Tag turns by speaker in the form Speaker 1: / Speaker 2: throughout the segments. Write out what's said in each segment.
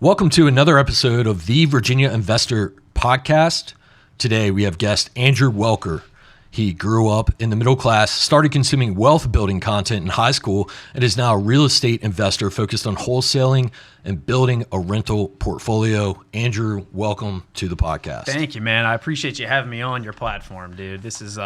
Speaker 1: Welcome to another episode of the Virginia Investor Podcast. Today we have guest Andrew Welker. He grew up in the middle class, started consuming wealth building content in high school, and is now a real estate investor focused on wholesaling and building a rental portfolio. Andrew, welcome to the podcast.
Speaker 2: Thank you, man. I appreciate you having me on your platform, dude. This is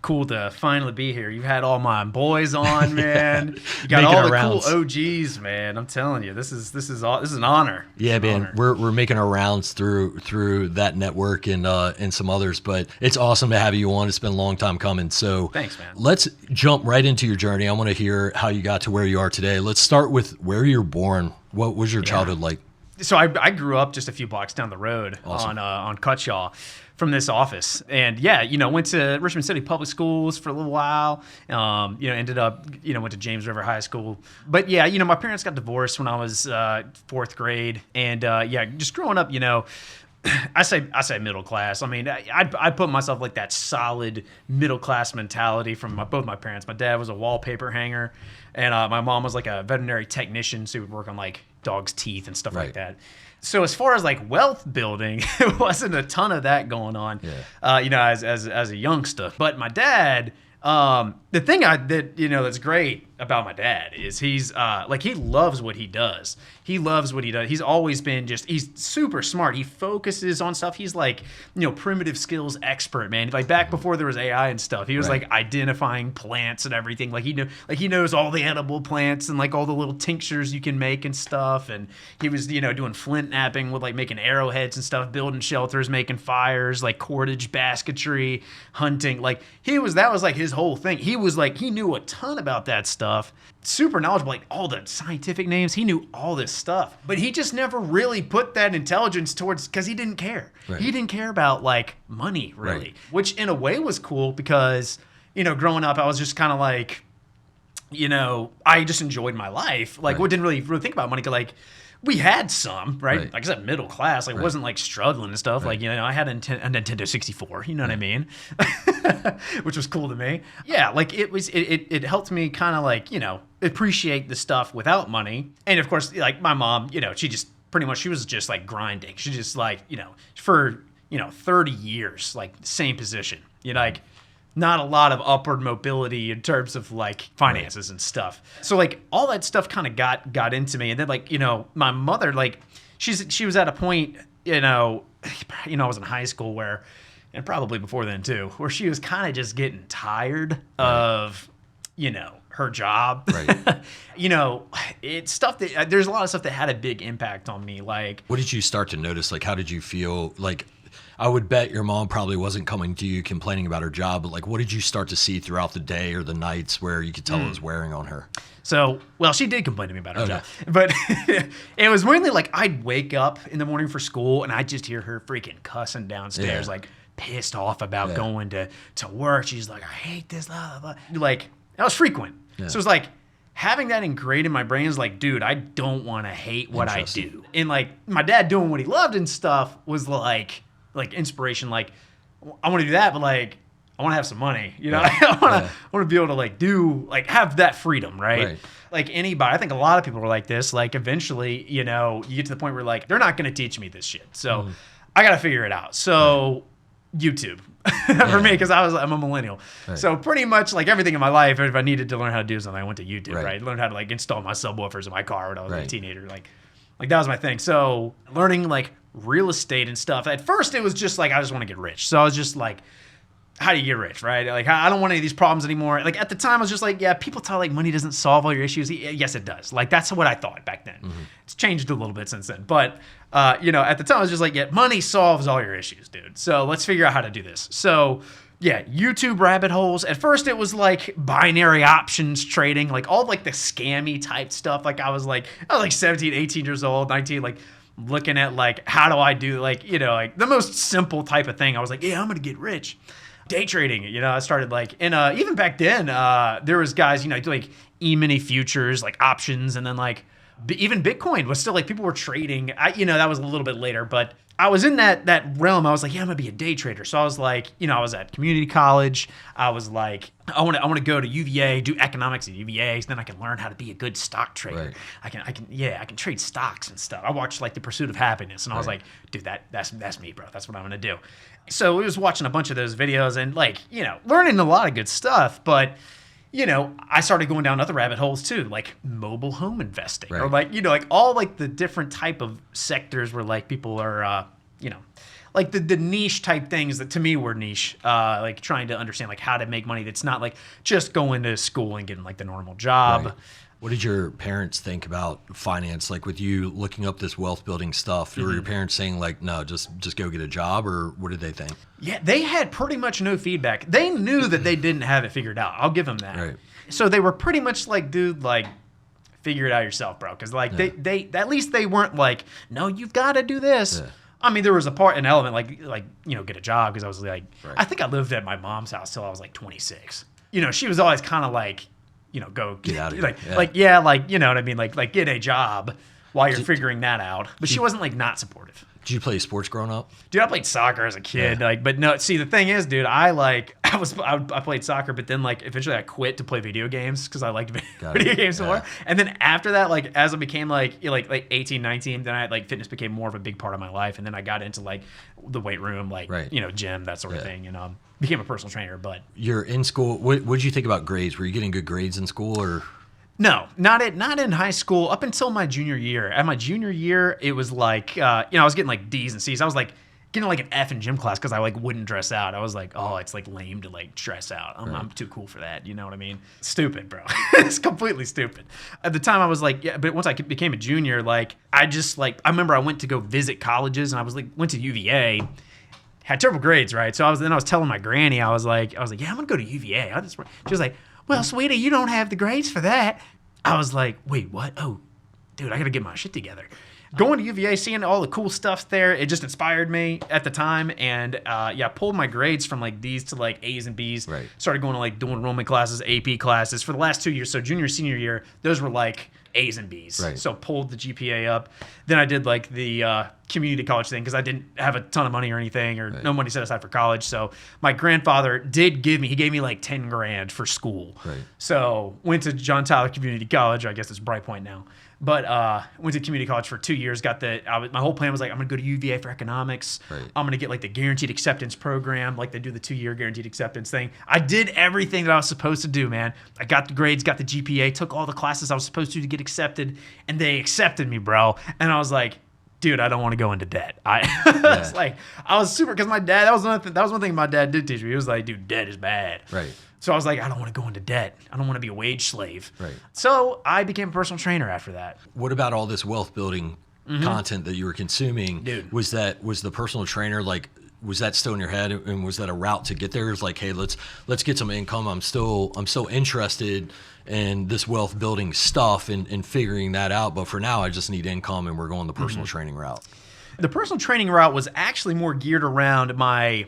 Speaker 2: cool to finally be here. You've had all my boys on, man. You got all the cool OGs, man. I'm telling you, this is an honor.
Speaker 1: Yeah, man. We're making our rounds through that network and some others, but it's awesome to have you on. It's been a long time coming. So
Speaker 2: thanks, man.
Speaker 1: Let's jump right into your journey. I want to hear how you got to where you are today. Let's start with where you were born. What was your childhood like?
Speaker 2: So I grew up just a few blocks down the road on Cutshaw from this office. And went to Richmond City Public Schools for a little while. Ended up, went to James River High School. But my parents got divorced when I was fourth grade. And just growing up, I say middle class. I mean, I put myself like that solid middle class mentality from both my parents. My dad was a wallpaper hanger, and my mom was like a veterinary technician, so we would work on like dogs' teeth and stuff like that. So as far as like wealth building, it wasn't a ton of that going on, as a youngster. But my dad, the thing that's great about my dad is he's he loves what he does. He loves what he does. He's always been he's super smart. He focuses on stuff. He's like, primitive skills expert, man. Like back before there was AI and stuff, he was like identifying plants and everything. Like he knows all the edible plants and like all the little tinctures you can make and stuff. And he was, doing flint knapping with like making arrowheads and stuff, building shelters, making fires, like cordage basketry, hunting. Like that was like his whole thing. He was like, he knew a ton about that stuff. Super knowledgeable, like all the scientific names. He knew all this stuff, but he just never really put that intelligence towards, because he didn't care. Right. He didn't care about like money really, which in a way was cool because, growing up, I was just kind of like, I just enjoyed my life. Like, didn't really think about money. 'Cause like, we had some, right? Like I said, middle class. Like, wasn't like struggling and stuff. Like, I had a Nintendo 64. You know what I mean? Which was cool to me. Yeah, like it helped me kind of like appreciate the stuff without money. And of course, like my mom, she just pretty much she was just like grinding. She just like for 30 years like same position. Like. Not a lot of upward mobility in terms of like finances and stuff. So like all that stuff kind of got into me. And then like, my mother, like she was at a point, I was in high school where, and probably before then too, where she was kind of just getting tired of, her job. Right. It's stuff that there's a lot of stuff that had a big impact on me. Like,
Speaker 1: what did you start to notice? Like, how did you feel? Like, I would bet your mom probably wasn't coming to you complaining about her job, but like, what did you start to see throughout the day or the nights where you could tell it was wearing on her?
Speaker 2: So, well, she did complain to me about her job, but it was mainly like I'd wake up in the morning for school and I'd just hear her freaking cussing downstairs, like pissed off about going to work. She's like, I hate this, blah, blah, blah. Like, that was frequent. Yeah. So it was like, having that ingrained in my brain is like, dude, I don't want to hate what I do. And like, my dad doing what he loved and stuff was like inspiration. Like, I want to do that, but like, I want to have some money, I want to be able to like do, like have that freedom. Right. Like anybody, I think a lot of people are like this, like eventually, you get to the point where like, they're not going to teach me this shit. So I got to figure it out. So YouTube for me, cause I'm a millennial. So pretty much like everything in my life, if I needed to learn how to do something, I went to YouTube, right? Learned how to like install my subwoofers in my car when I was a teenager. Like that was my thing. So learning like real estate and stuff. At first it was just like, I just want to get rich. So I was just like, how do you get rich, right? Like, I don't want any of these problems anymore. Like at the time I was just like, yeah, people tell like money doesn't solve all your issues. Yes, it does. Like that's what I thought back then. It's changed a little bit since then. But, at the time I was just like, yeah, money solves all your issues, dude. So let's figure out how to do this. So yeah, YouTube rabbit holes. At first it was like binary options trading, like all like the scammy type stuff. Like I was like 17, 18 years old, 19, like looking at like, how do I do like, like the most simple type of thing. I was like, yeah, I'm going to get rich. Day trading, I started like, and even back then, there was guys, do like E-mini futures, like options, and then like even Bitcoin was still like people were trading. That was a little bit later, but I was in that realm. I was like, yeah, I'm gonna be a day trader. So I was like, I was at community college. I was like, I want to go to UVA, do economics at UVA, so then I can learn how to be a good stock trader.
Speaker 1: Right.
Speaker 2: I can trade stocks and stuff. I watched like The Pursuit of Happiness, and I was like, dude, that's me, bro. That's what I'm gonna do. So we was watching a bunch of those videos and learning a lot of good stuff, but I started going down other rabbit holes too, like mobile home investing, or like all like the different type of sectors where like people are, like the niche type things that to me were niche, like trying to understand like how to make money that's not like just going to school and getting like the normal job.
Speaker 1: Right. What did your parents think about finance? Like with you looking up this wealth building stuff, were your parents saying like, no, just go get a job, or what did they think?
Speaker 2: Yeah, they had pretty much no feedback. They knew that they didn't have it figured out. I'll give them that.
Speaker 1: Right.
Speaker 2: So they were pretty much like, dude, like figure it out yourself, bro. Because like they at least they weren't like, no, you've got to do this. Yeah. I mean, there was an element like get a job, because I was like, I think I lived at my mom's house till I was like 26. She was always kind of like, go
Speaker 1: get out of here.
Speaker 2: Like, you know what I mean? Like get a job while you're figuring that out. But she wasn't like not supportive.
Speaker 1: Did you play sports growing up?
Speaker 2: Dude, I played soccer as a kid. Yeah. But no, see, the thing is, dude, I played soccer, but then like eventually I quit to play video games because I liked video games more. And then after that, like as I became like 18, 19, then fitness became more of a big part of my life. And then I got into like the weight room, gym, that sort of thing, and became a personal trainer. But
Speaker 1: you're in school. What did you think about grades? Were you getting good grades in school, or?
Speaker 2: No, not in high school up until my junior year. At my junior year, it was like, I was getting like D's and C's. I was like getting like an F in gym class because I like wouldn't dress out. I was like, oh, it's like lame to like dress out. I'm too cool for that. You know what I mean? Stupid, bro. It's completely stupid. At the time I was like, yeah, but once I became a junior, like I just like, I remember I went to go visit colleges, and I was like, went to UVA. Had terrible grades, right? So I was telling my granny, I was like, yeah, I'm gonna go to UVA. She was like, well, sweetie, you don't have the grades for that. I was like, wait, what? Oh, dude, I got to get my shit together. Going to UVA, seeing all the cool stuff there, it just inspired me at the time. And I pulled my grades from like D's to like A's and B's.
Speaker 1: Right.
Speaker 2: Started going to like dual enrollment classes, AP classes for the last 2 years. So junior, senior year, those were like A's and B's.
Speaker 1: Right.
Speaker 2: So pulled the GPA up. Then I did like the community college thing because I didn't have a ton of money or anything, or no money set aside for college. So my grandfather did give me like 10 grand for school.
Speaker 1: Right.
Speaker 2: So went to John Tyler Community College. I guess it's Bright Point now. But went to community college for 2 years. My whole plan was like, I'm going to go to UVA for economics.
Speaker 1: Right.
Speaker 2: I'm going to get like the guaranteed acceptance program. Like they do the 2-year guaranteed acceptance thing. I did everything that I was supposed to do, man. I got the grades, got the GPA, took all the classes I was supposed to get accepted, and they accepted me, bro. And I was like, dude, I don't want to go into debt. I was super, because my dad, that was one thing my dad did teach me. He was like, dude, debt is bad.
Speaker 1: Right.
Speaker 2: So I was like, I don't want to go into debt. I don't want to be a wage slave.
Speaker 1: Right.
Speaker 2: So I became a personal trainer after that.
Speaker 1: What about all this wealth building content that you were consuming?
Speaker 2: Dude.
Speaker 1: Was the personal trainer like, was that still in your head, and was that a route to get there? It was like, hey, let's get some income. I'm still interested in this wealth building stuff and figuring that out. But for now, I just need income, and we're going the personal training route.
Speaker 2: The personal training route was actually more geared around my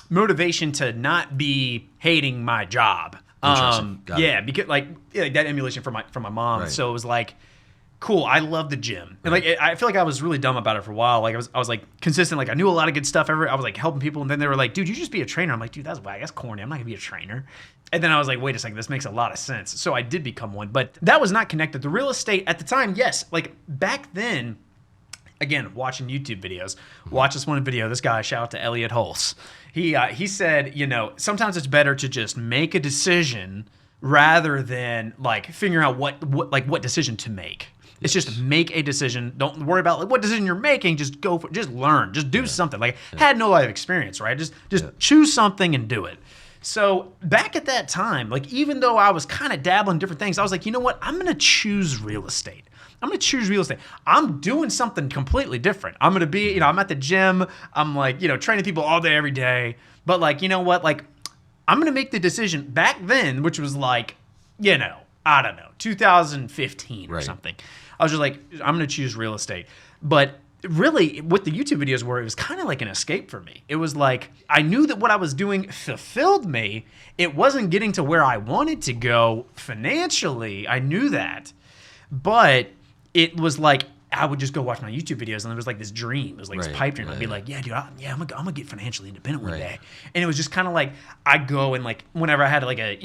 Speaker 2: motivation to not be hating my job.
Speaker 1: Yeah,
Speaker 2: because like that emulation from my mom.
Speaker 1: Right.
Speaker 2: So it was like, cool, I love the gym. And like I feel like I was really dumb about it for a while. Like I was like consistent, like I knew a lot of good stuff. I was like helping people, and then they were like, dude, you just be a trainer. I'm like, dude, that's whack, that's corny. I'm not gonna be a trainer. And then I was like, wait a second, this makes a lot of sense. So I did become one, but that was not connected. The real estate at the time, yes, like back then, again, watching YouTube videos, watch this one video. This guy, shout out to Elliot Hulse. He said, sometimes it's better to just make a decision rather than like figuring out what decision to make. It's just make a decision. Don't worry about like what decision you're making. Just go for it. Just learn. Just do something. Like had no life experience, right? Just choose something and do it. So back at that time, like even though I was kind of dabbling in different things, I was like, you know what? I'm going to choose real estate. I'm going to choose real estate. I'm doing something completely different. I'm going to be, I'm at the gym. I'm like, training people all day, every day. But like, you know what? Like, I'm going to make the decision back then, which was like, I don't know, 2015 or something. I was just like, I'm going to choose real estate. But really, what the YouTube videos were, it was kind of like an escape for me. It was like, I knew that what I was doing fulfilled me. It wasn't getting to where I wanted to go financially. I knew that. But it was like, I would just go watch my YouTube videos, and there was like this dream. It was like this pipe dream. I'd be like, yeah, dude, I'm gonna get financially independent one day. And it was just kind of like, I'd go and like, whenever I had like a,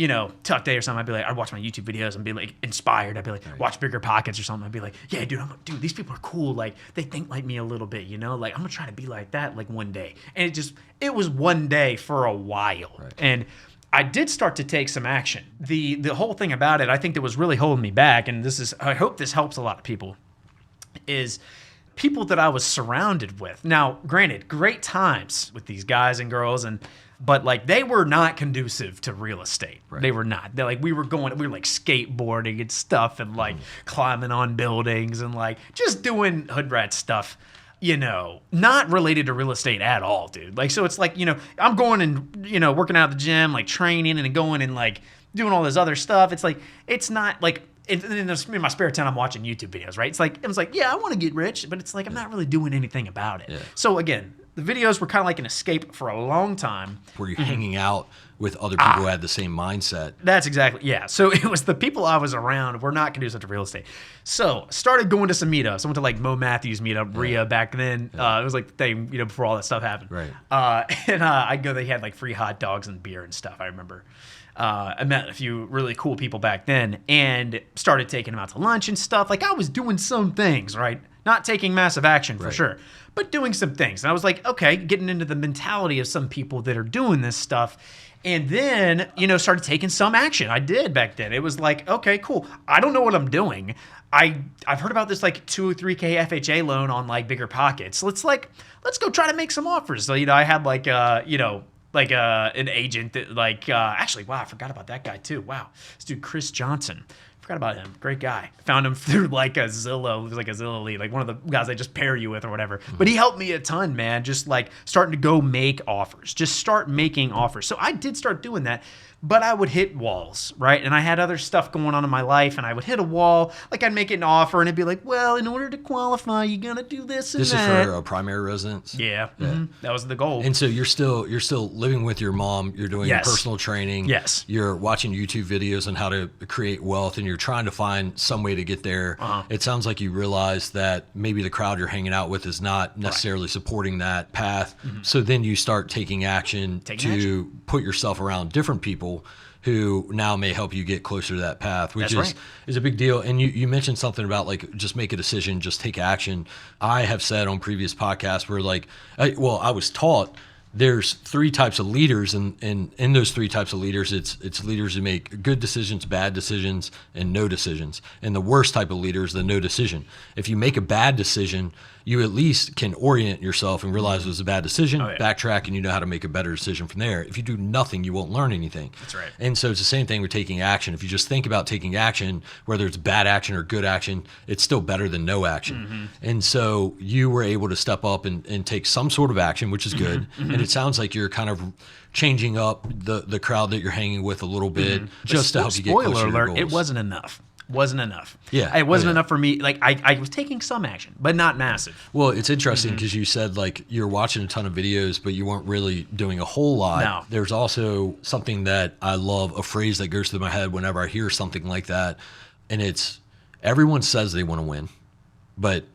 Speaker 2: tough day or something, I'd be like, I'd watch my YouTube videos and be like inspired. I'd be like, watch Bigger Pockets or something. I'd be like, yeah, dude, these people are cool. Like, they think like me a little bit, like, I'm gonna try to be like that like one day. And it was one day for a while. Right. And I did start to take some action. The whole thing about it, I think that was really holding me back, and I hope this helps a lot of people, is people that I was surrounded with. Now, granted, great times with these guys and girls, but like, they were not conducive to real estate. Right. They were not. They're like, we were like skateboarding and stuff, and like climbing on buildings and like just doing hood rat stuff. Not related to real estate at all, dude. Like, so it's like, I'm going and, working out at the gym, like training and going and like doing all this other stuff. It's like, it's not like, in my spare time, I'm watching YouTube videos, right? It was like, yeah, I want to get rich, but it's like, I'm not really doing anything about it. Yeah. So again, the videos were kind of like an escape for a long time. Were you
Speaker 1: hanging out with other people who had the same mindset?
Speaker 2: That's exactly, yeah. So it was the people I was around were not conducive to real estate. So started going to some meetups. I went to like Mo Matthews meetup, Rhea back then. It was like the thing, before all that stuff happened. Right. And I'd go, they had like free hot dogs and beer and stuff, I remember. I met a few really cool people back then and started taking them out to lunch and stuff. Like, I was doing some things, right? Not taking massive action for sure, but doing some things. And I was like, okay, getting into the mentality of some people that are doing this stuff. And then, started taking some action. I did back then. It was like, okay, cool. I don't know what I'm doing. I've heard about this like 2 or 3K FHA loan on like Bigger Pockets. Let's go try to make some offers. So, I had like, an agent that actually, wow, I forgot about that guy too. Wow. This dude, Chris Johnson. Forgot about him. Great guy. Found him through like a Zillow. It was like a Zillow lead, like one of the guys they just pair you with or whatever. Mm-hmm. But he helped me a ton, man. Just like starting to go make offers. Just start making offers. So I did start doing that. But I would hit walls, right? And I had other stuff going on in my life, and I would hit a wall. Like, I'd make an offer, and it'd be like, well, in order to qualify, you gotta do this and that.
Speaker 1: This is for a primary residence?
Speaker 2: Yeah. Mm-hmm. That was the goal.
Speaker 1: And so you're still living with your mom. You're doing personal training.
Speaker 2: Yes.
Speaker 1: You're watching YouTube videos on how to create wealth, and you're trying to find some way to get there. Uh-huh. It sounds like you realize that maybe the crowd you're hanging out with is not necessarily supporting that path. Mm-hmm. So then you start taking action to put yourself around different people who now may help you get closer to that path, which is a big deal. And you mentioned something about like, just make a decision, just take action. I have said on previous podcasts where like, I was taught there's 3 types of leaders, and in those 3 types of leaders, it's leaders who make good decisions, bad decisions, and no decisions. And the worst type of leader is the no decision. If you make a bad decision, you at least can orient yourself and realize it was a bad decision, backtrack, and you know how to make a better decision from there. If you do nothing, you won't learn anything.
Speaker 2: That's right.
Speaker 1: And so it's the same thing with taking action. If you just think about taking action, whether it's bad action or good action, it's still better than no action. Mm-hmm. And so you were able to step up and take some sort of action, which is good. Mm-hmm. And it sounds like you're kind of changing up the crowd that you're hanging with a little bit, just to help you get closer to your goals.
Speaker 2: Spoiler alert, it wasn't enough. Yeah. It wasn't enough for me. Like, I was taking some action, but not massive.
Speaker 1: Well, it's interesting because you said like you're watching a ton of videos, but you weren't really doing a whole lot.
Speaker 2: No.
Speaker 1: There's also something that I love, a phrase that goes through my head whenever I hear something like that. And it's, everyone says they want to win, but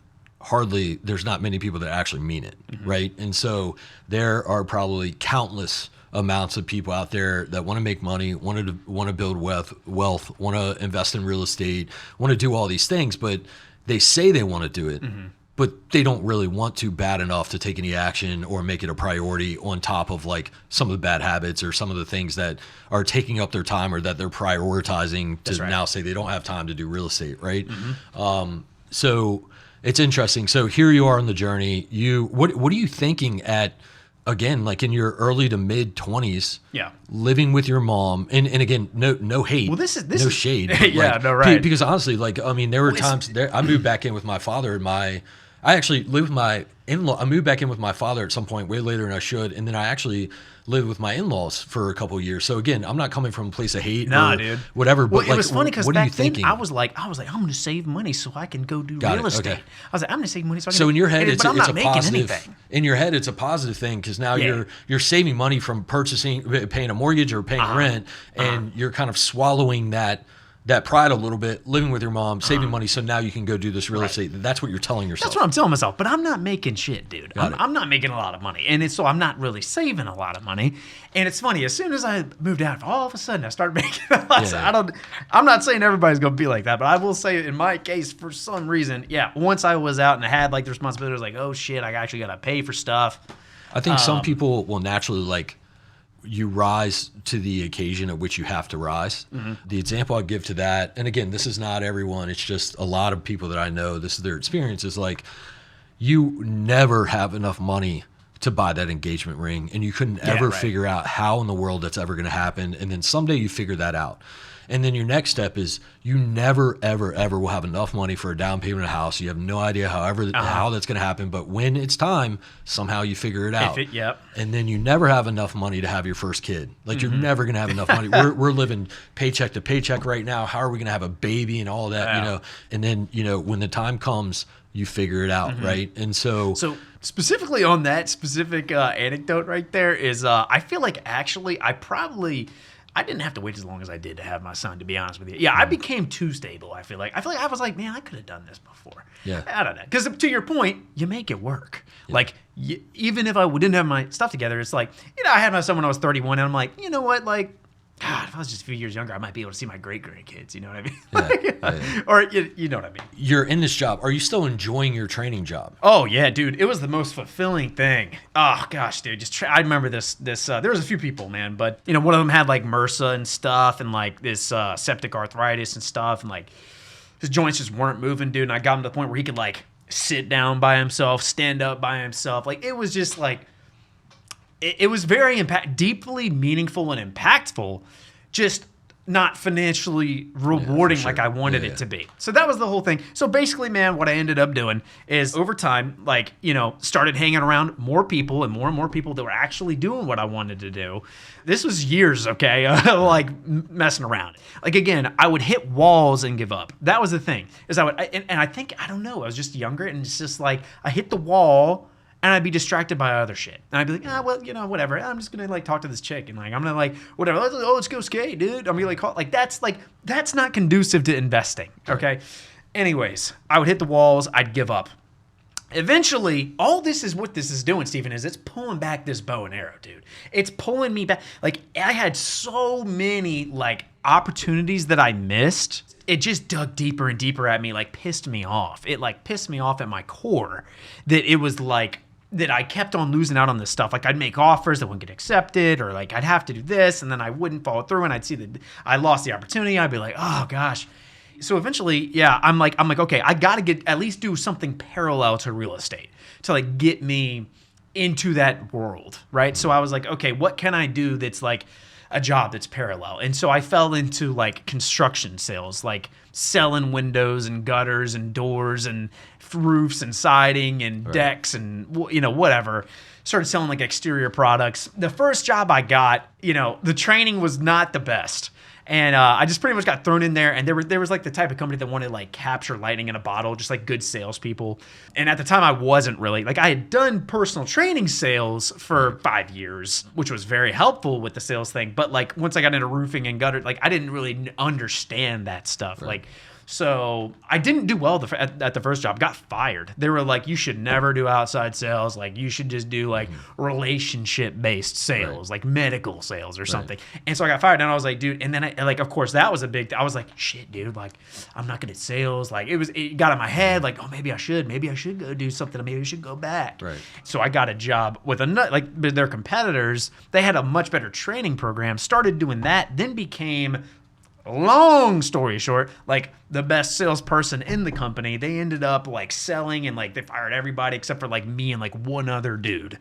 Speaker 1: there's not many people that actually mean it. Mm-hmm. Right. And so there are probably countless amounts of people out there that want to make money, want to build wealth, want to invest in real estate, want to do all these things, but they say they want to do it, but they don't really want to bad enough to take any action or make it a priority on top of like some of the bad habits or some of the things that are taking up their time or that they're prioritizing to now say they don't have time to do real estate, right? Mm-hmm. So it's interesting. So here you are on the journey. What are you thinking at, again, like in your early to mid 20s, living with your mom, and again, no hate,
Speaker 2: well, this
Speaker 1: no
Speaker 2: is
Speaker 1: shade,
Speaker 2: right.
Speaker 1: Because honestly, like, I mean, there were times there, I moved back in with my father, and I actually lived with my in-law. I moved back in with my father at some point way later than I should, and then I actually lived with my in-laws for a couple of years. So again, I'm not coming from a place of hate,
Speaker 2: dude,
Speaker 1: whatever. But
Speaker 2: well, it was funny because back then I was like, I'm going to save money so I can go do real estate. Okay. I was like, I'm going to save money so I can.
Speaker 1: So in your head, it's a positive.
Speaker 2: Anything.
Speaker 1: In your head, it's a positive thing because now you're saving money from paying a mortgage or paying rent, and you're kind of swallowing that that pride a little bit, living with your mom, saving money, so now you can go do this real estate. That's what you're telling yourself.
Speaker 2: That's what I'm telling myself. But I'm not making shit, dude. I'm not making a lot of money. And so I'm not really saving a lot of money. And it's funny, as soon as I moved out, all of a sudden I started making a lot. I'm not saying everybody's going to be like that, but I will say in my case, for some reason, once I was out and I had like the responsibility, I was like, oh shit, I actually got to pay for stuff.
Speaker 1: I think some people will naturally like, you rise to the occasion at which you have to rise. Mm-hmm. The example I give to that, and again, this is not everyone, it's just a lot of people that I know, this is their experience, is like, you never have enough money to buy that engagement ring, and you couldn't ever figure out how in the world that's ever going to happen, and then someday you figure that out. And then your next step is you never, ever, ever will have enough money for a down payment of a house. You have no idea how that's going to happen. But when it's time, somehow you figure it out. And then you never have enough money to have your first kid. Like you're never going to have enough money. We're living paycheck to paycheck right now. How are we going to have a baby and all that, you know? And then, you know, when the time comes, you figure it out, right? And so
Speaker 2: specifically on that specific anecdote right there is I feel like actually I didn't have to wait as long as I did to have my son, to be honest with you. Yeah, I became too stable, I feel like. I was like, man, I could have done this before. Yeah. I don't know. Because to your point, you make it work. Yeah. Like, even if I didn't have my stuff together, it's like, you know, I had my son when I was 31, and I'm like, you know what, like, God, if I was just a few years younger, I might be able to see my great-grandkids, you know what I mean? Yeah. Or, you know what I mean?
Speaker 1: You're in this job. Are you still enjoying your training job?
Speaker 2: Oh, yeah, dude. It was the most fulfilling thing. Oh, gosh, dude. I remember this there was a few people, man, but, you know, one of them had, like, MRSA and stuff and, like, this septic arthritis and stuff, and, like, his joints just weren't moving, dude, and I got him to the point where he could, like, sit down by himself, stand up by himself. Like, it was just, like... It was very deeply meaningful and impactful, just not financially rewarding like I wanted it to be. So that was the whole thing. So basically, man, what I ended up doing is over time, like, you know, started hanging around more people and more people that were actually doing what I wanted to do. This was years, okay, like messing around. Like, again, I would hit walls and give up. That was the thing. Is and I think, I don't know, I was just younger, and it's just like I hit the wall and I'd be distracted by other shit. And I'd be like, well, you know, whatever. I'm just going to, like, talk to this chick. And, like, I'm going to, like, whatever. Let's go skate, dude. I'm going to, like, call. Like, that's not conducive to investing, okay? Right. Anyways, I would hit the walls. I'd give up. Eventually, all this is what this is doing, Stephen, is it's pulling back this bow and arrow, dude. It's pulling me back. Like, I had so many, like, opportunities that I missed. It just dug deeper and deeper at me, like, pissed me off. It, like, pissed me off at my core that it was, like, that I kept on losing out on this stuff. Like, I'd make offers that wouldn't get accepted, or like I'd have to do this, and then I wouldn't follow through, and I'd see that I lost the opportunity. I'd be like, oh gosh. So eventually, I'm like, okay, I got to at least do something parallel to real estate to, like, get me into that world, right? So I was like, okay, what can I do that's like a job that's parallel? And so I fell into, like, construction sales, like selling windows and gutters and doors and roofs and siding and decks and, you know, whatever. Started selling, like, exterior products. The first job I got, you know, the training was not the best. And I just pretty much got thrown in there, and there was like the type of company that wanted, like, capture lightning in a bottle, just like good salespeople. And at the time, I wasn't really, like, I had done personal training sales for 5 years, which was very helpful with the sales thing. But, like, once I got into roofing and gutter, like, I didn't really understand that stuff. Right. Like, so I didn't do well at the first job. Got fired. They were like, you should never do outside sales. Like, you should just do, like, relationship-based sales, like medical sales or something. And so I got fired, and I was like, dude. And then of course, that was a big. I was like, shit, dude. Like, I'm not good at sales. Like, it got in my head. Like, oh, maybe I should go do something. Maybe I should go back. Right. So I got a job with their competitors. They had a much better training program. Started doing that. Then became, long story short, like, the best salesperson in the company. They ended up, like, selling, and, like, they fired everybody except for, like, me and, like, one other dude,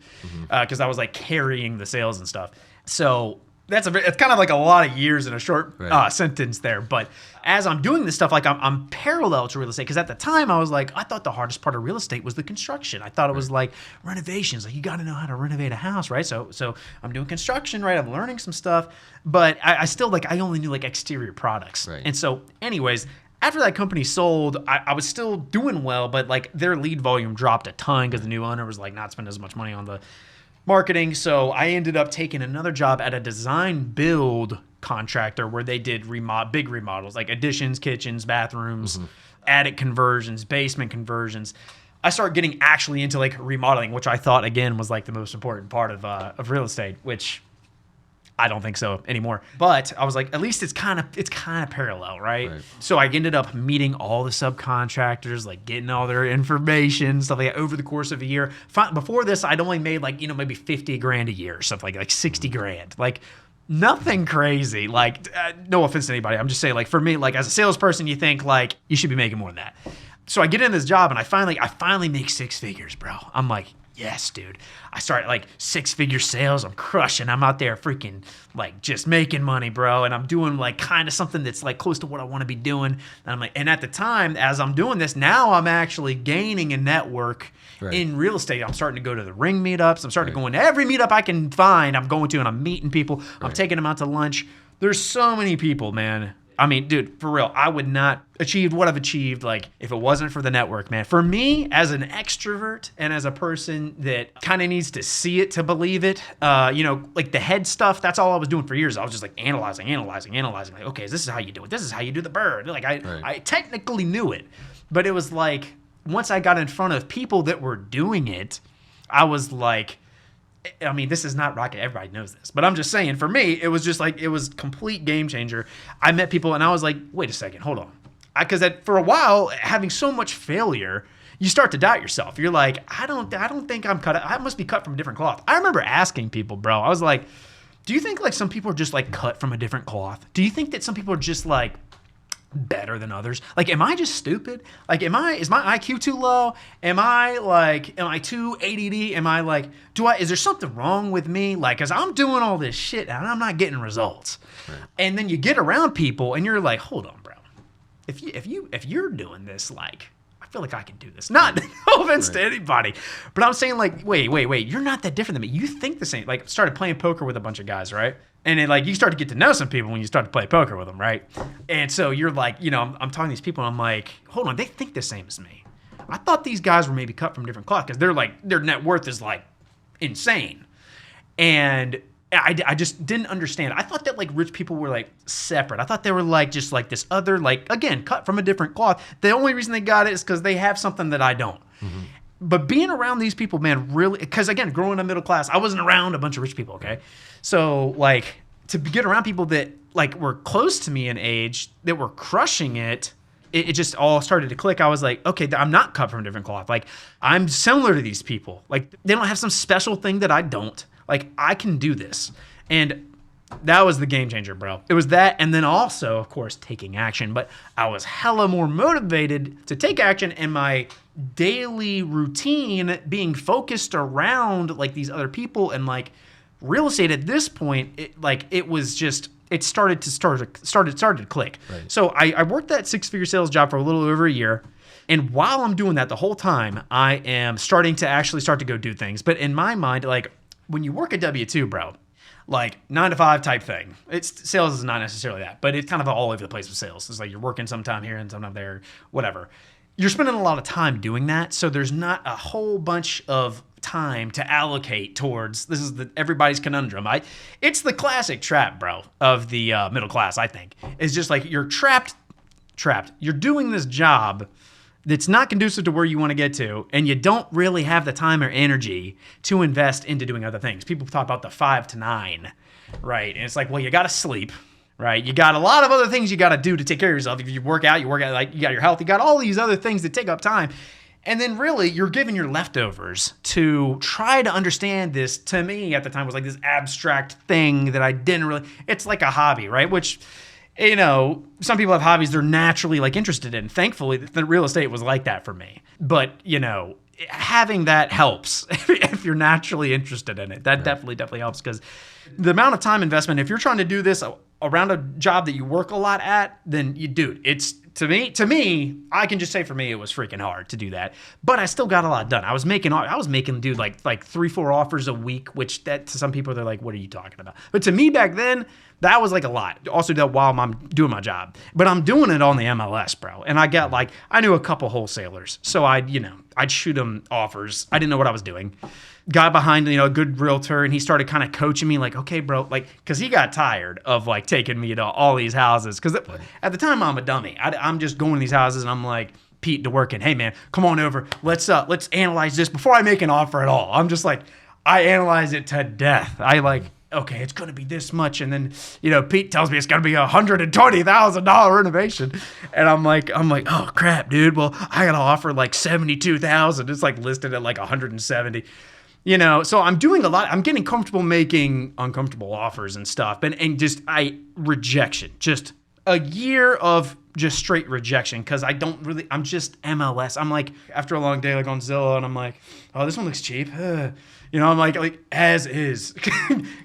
Speaker 2: because I was, like, carrying the sales and stuff. So it's kind of like a lot of years in a short sentence there. But as I'm doing this stuff, like, I'm parallel to real estate, because at the time I was like, I thought the hardest part of real estate was the construction. I thought it was like renovations. Like, you got to know how to renovate a house, right? So I'm doing construction, right? I'm learning some stuff, but I still, like, I only knew, like, exterior products. Right. And so anyways, after that company sold, I was still doing well, but, like, their lead volume dropped a ton because the new owner was, like, not spending as much money on the marketing. So I ended up taking another job at a design build contractor where they did big remodels, like additions, kitchens, bathrooms, attic conversions, basement conversions. I started getting actually into like remodeling, which I thought again was like the most important part of real estate, which I don't think so anymore. But I was like, at least it's kind of parallel, right? So I ended up meeting all the subcontractors, like getting all their information, stuff like that over the course of a year. Before this, I'd only made like, maybe 50 grand a year or something like 60 grand. Like nothing crazy. Like no offense to anybody. I'm just saying, like for me, like as a salesperson, you think like you should be making more than that. So I get in this job and I finally make 6 figures, bro. I'm like, yes, dude. I started like 6-figure sales. I'm crushing. I'm out there freaking like just making money, bro. And I'm doing like kind of something that's like close to what I want to be doing. And I'm like, and at the time, as I'm doing this, now I'm actually gaining a network in real estate. I'm starting to go to the ring meetups. I'm starting to go into every meetup I can find. I'm going to, and I'm meeting people. I'm taking them out to lunch. There's so many people, man. I mean, dude, for real, I would not achieve what I've achieved like if it wasn't for the network, man. For me, as an extrovert and as a person that kind of needs to see it to believe it, like the head stuff, that's all I was doing for years. I was just like analyzing. Like, okay, this is how you do it. This is how you do the bird. Like I technically knew it, but it was like once I got in front of people that were doing it, I was like, I mean, this is not rocket. Everybody knows this. But I'm just saying, for me, it was just like, it was complete game changer. I met people and I was like, wait a second, hold on. Because for a while, having so much failure, you start to doubt yourself. You're like, I don't think I'm cut. I must be cut from a different cloth. I remember asking people, bro, I was like, do you think like some people are just like cut from a different cloth? Do you think that some people are just like better than others? Like, am I just stupid? Like, is my IQ too low? Am I too ADD? Am I like, is there something wrong with me? Like, cause I'm doing all this shit and I'm not getting results. And then you get around people and you're like, hold on, bro. If you're doing this, like, I feel like I can do this. Not no offense to anybody, but I'm saying like, wait, you're not that different than me. You think the same. Like, started playing poker with a bunch of guys, right? And then, like, you start to get to know some people when you start to play poker with them, right? And so you're like, I'm talking to these people, and I'm like, hold on, they think the same as me. I thought these guys were maybe cut from different cloth because they're like, their net worth is like insane. And I just didn't understand. I thought that like rich people were like separate. I thought they were like just like this other, like, again, cut from a different cloth. The only reason they got it is because they have something that I don't. But being around these people, man, really, because again, growing up middle class, I wasn't around a bunch of rich people, okay? So like to get around people that like were close to me in age, that were crushing it, it just all started to click. I was like, okay, I'm not cut from a different cloth. Like, I'm similar to these people. Like, they don't have some special thing that I don't. Like, I can do this. And that was the game changer, bro. It was that, and then also, of course, taking action. But I was hella more motivated to take action, and my daily routine being focused around like these other people and like real estate at this point, it started to click. Right. So I worked that 6-figure sales job for a little over a year. And while I'm doing that the whole time, I am starting to go do things. But in my mind, like when you work at W-2, bro, like 9 to 5 type thing. Sales is not necessarily that, but it's kind of all over the place with sales. It's like you're working sometime here and sometime there, whatever. You're spending a lot of time doing that. So there's not a whole bunch of time to allocate towards, this is everybody's conundrum. It's the classic trap, bro, of the middle class, I think. It's just like you're trapped. You're doing this job that's not conducive to where you want to get to, and you don't really have the time or energy to invest into doing other things. People talk about the 5 to 9, right? And it's like, well, you got to sleep, right? You got a lot of other things you got to do to take care of yourself. If you work out, like you got your health, you got all these other things that take up time. And then really you're giving your leftovers to try to understand this, to me at the time was like this abstract thing that I didn't really, it's like a hobby, right? Which, some people have hobbies they're naturally like interested in. Thankfully, the real estate was like that for me. But, having that helps if you're naturally interested in it. That definitely helps, because the amount of time investment, if you're trying to do this around a job that you work a lot at, then it's to me, I can just say for me, it was freaking hard to do that. But I still got a lot done. I was making dude like 3-4 offers a week, which that to some people they're like, what are you talking about? But to me back then, That was like a lot. Also did that while I'm doing my job. But I'm doing it on the MLS, bro. And I got like, I knew a couple wholesalers. So I'd shoot them offers. I didn't know what I was doing. Got behind, a good realtor, and he started kind of coaching me like, okay, bro, like, because he got tired of like taking me to all these houses. Because at the time I'm a dummy. I'm just going to these houses and I'm like, Pete DeWorkin, hey man, come on over. Let's analyze this before I make an offer at all. I'm just like, I analyze it to death. I like, okay, it's going to be this much. And then, Pete tells me it's going to be $120,000 renovation. And I'm like, oh crap, dude. Well, I got to offer like 72,000. It's like listed at like 170. So I'm doing a lot. I'm getting comfortable making uncomfortable offers and stuff. And just rejection, just a year of just straight rejection. Cause I'm just MLS. I'm like, after a long day, like on Zillow, and I'm like, oh, this one looks cheap. I'm like as is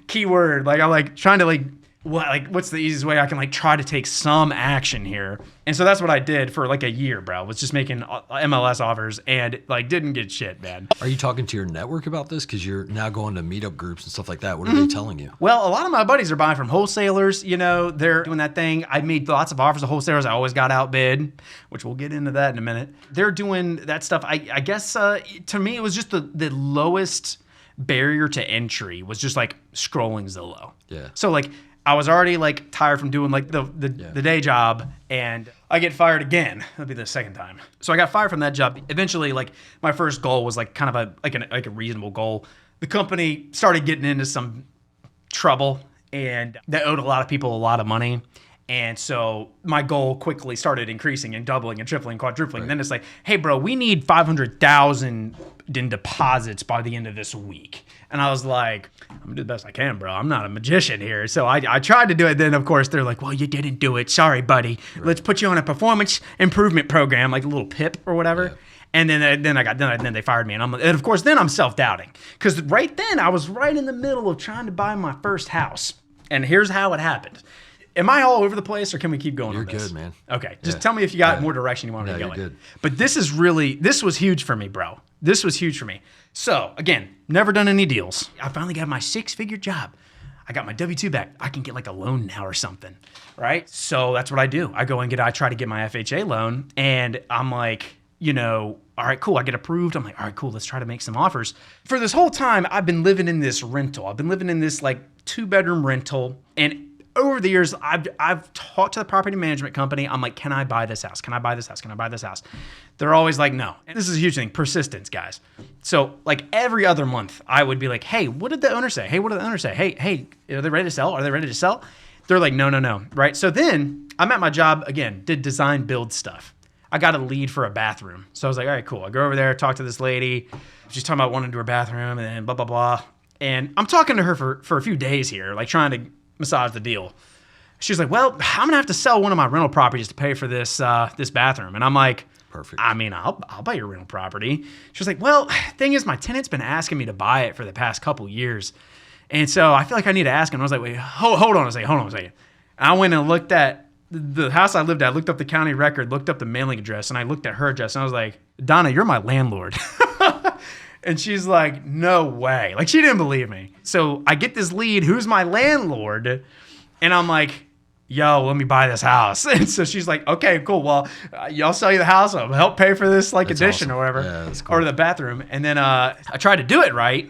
Speaker 2: keyword. Like I'm like trying to what's the easiest way I can like try to take some action here. And so that's what I did for like a year, bro. Was just making MLS offers and like didn't get shit, man.
Speaker 1: Are you talking to your network about this? Because you're now going to meetup groups and stuff like that. What are they telling you?
Speaker 2: Well, a lot of my buddies are buying from wholesalers. They're doing that thing. I made lots of offers to wholesalers. I always got outbid, which we'll get into that in a minute. They're doing that stuff. I guess to me, it was just the lowest barrier to entry was just like scrolling Zillow.
Speaker 1: Yeah.
Speaker 2: So like, I was already like tired from doing like the day job, and I get fired again. That'll be the second time. So I got fired from that job. Eventually, like my first goal was like kind of a reasonable goal. The company started getting into some trouble, and they owed a lot of people a lot of money. And so my goal quickly started increasing and doubling and tripling, quadrupling. Right. And then it's like, hey, bro, we need 500,000 in deposits by the end of this week. And I was like, I'm gonna do the best I can, bro. I'm not a magician here. So I tried to do it. Then, of course, they're like, well, you didn't do it. Sorry, buddy. Right. Let's put you on a performance improvement program, like a little PIP or whatever. Yeah. And then they fired me. And of course, then I'm self-doubting. Because right then, I was right in the middle of trying to buy my first house. And here's how it happened. Am I all over the place, or can we keep going on this?
Speaker 1: You're good, man.
Speaker 2: Okay, just tell me if you got more direction you want me to go in.
Speaker 1: Good.
Speaker 2: But this was huge for me, bro. This was huge for me. So, again, never done any deals. I finally got my 6-figure job. I got my W-2 back. I can get like a loan now or something, right? So that's what I do. I try to get my FHA loan, and I'm like, all right, cool. I get approved. I'm like, all right, cool. Let's try to make some offers. For this whole time, I've been living in this rental. I've been living in this like 2-bedroom rental, and over the years, I've talked to the property management company. I'm like, can I buy this house? Can I buy this house? Can I buy this house? They're always like, no. And this is a huge thing, persistence, guys. So like every other month, I would be like, hey, what did the owner say? Hey, what did the owner say? Hey, are they ready to sell? Are they ready to sell? They're like, no, right? So then I'm at my job again, did design build stuff. I got a lead for a bathroom. So I was like, all right, cool. I go over there, talk to this lady. She's talking about wanting to do her bathroom and then blah, blah, blah. And I'm talking to her for a few days here, like trying to massage the deal. She's like, well, I'm gonna have to sell one of my rental properties to pay for this bathroom. And I'm like,
Speaker 1: perfect.
Speaker 2: I mean, I'll buy your rental property. She's like, well, thing is, my tenant's been asking me to buy it for the past couple years, and so I feel like I need to ask him. And I was like, wait, hold on a second. And I went and looked at the house I lived at, looked up the county record, looked up the mailing address, and I looked at her address, and I was like, Donna, you're my landlord. And she's like, no way. Like, she didn't believe me. So I get this lead, who's my landlord, and I'm like, yo, let me buy this house. And so she's like, okay, cool. Well, I'll sell you the house. I'll help pay for this like that's addition awesome. Or whatever.
Speaker 1: Yeah, that's cool.
Speaker 2: Or the bathroom. And then I tried to do it right.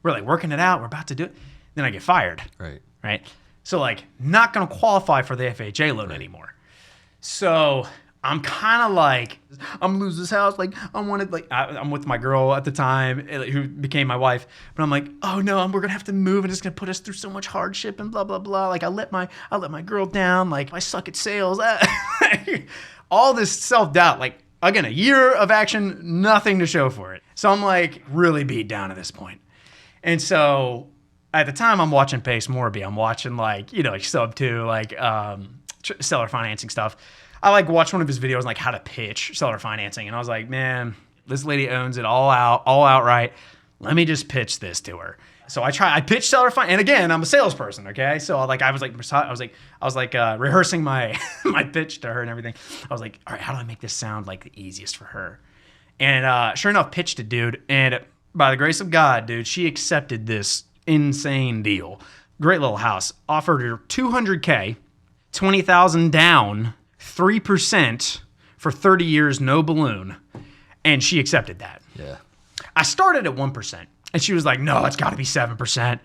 Speaker 2: We're like working it out. We're about to do it. Then I get fired. Right. So like not going to qualify for the FHA loan anymore. So I'm kind of like, I'm gonna lose this house. Like I'm with my girl at the time who became my wife, but I'm like, oh no, we're gonna have to move and it's gonna put us through so much hardship and blah, blah, blah. Like I let my girl down. Like I suck at sales. All this self-doubt, like again, a year of action, nothing to show for it. So I'm like really beat down at this point. And so at the time I'm watching Pace Morby. I'm watching like Sub2, like seller financing stuff. I like watched one of his videos, like how to pitch seller financing. And I was like, man, this lady owns it all outright. Let me just pitch this to her. So I pitched seller financing. And again, I'm a salesperson. Okay. So I was rehearsing my pitch to her and everything. I was like, all right, how do I make this sound like the easiest for her? And sure enough, pitched it, dude. And by the grace of God, dude, she accepted this insane deal. great little house. Offered her $200K, $20,000 down, 3% for 30 years, no balloon. And she accepted that.
Speaker 1: Yeah.
Speaker 2: I started at 1%, and she was like, "No, it's got to be 7%.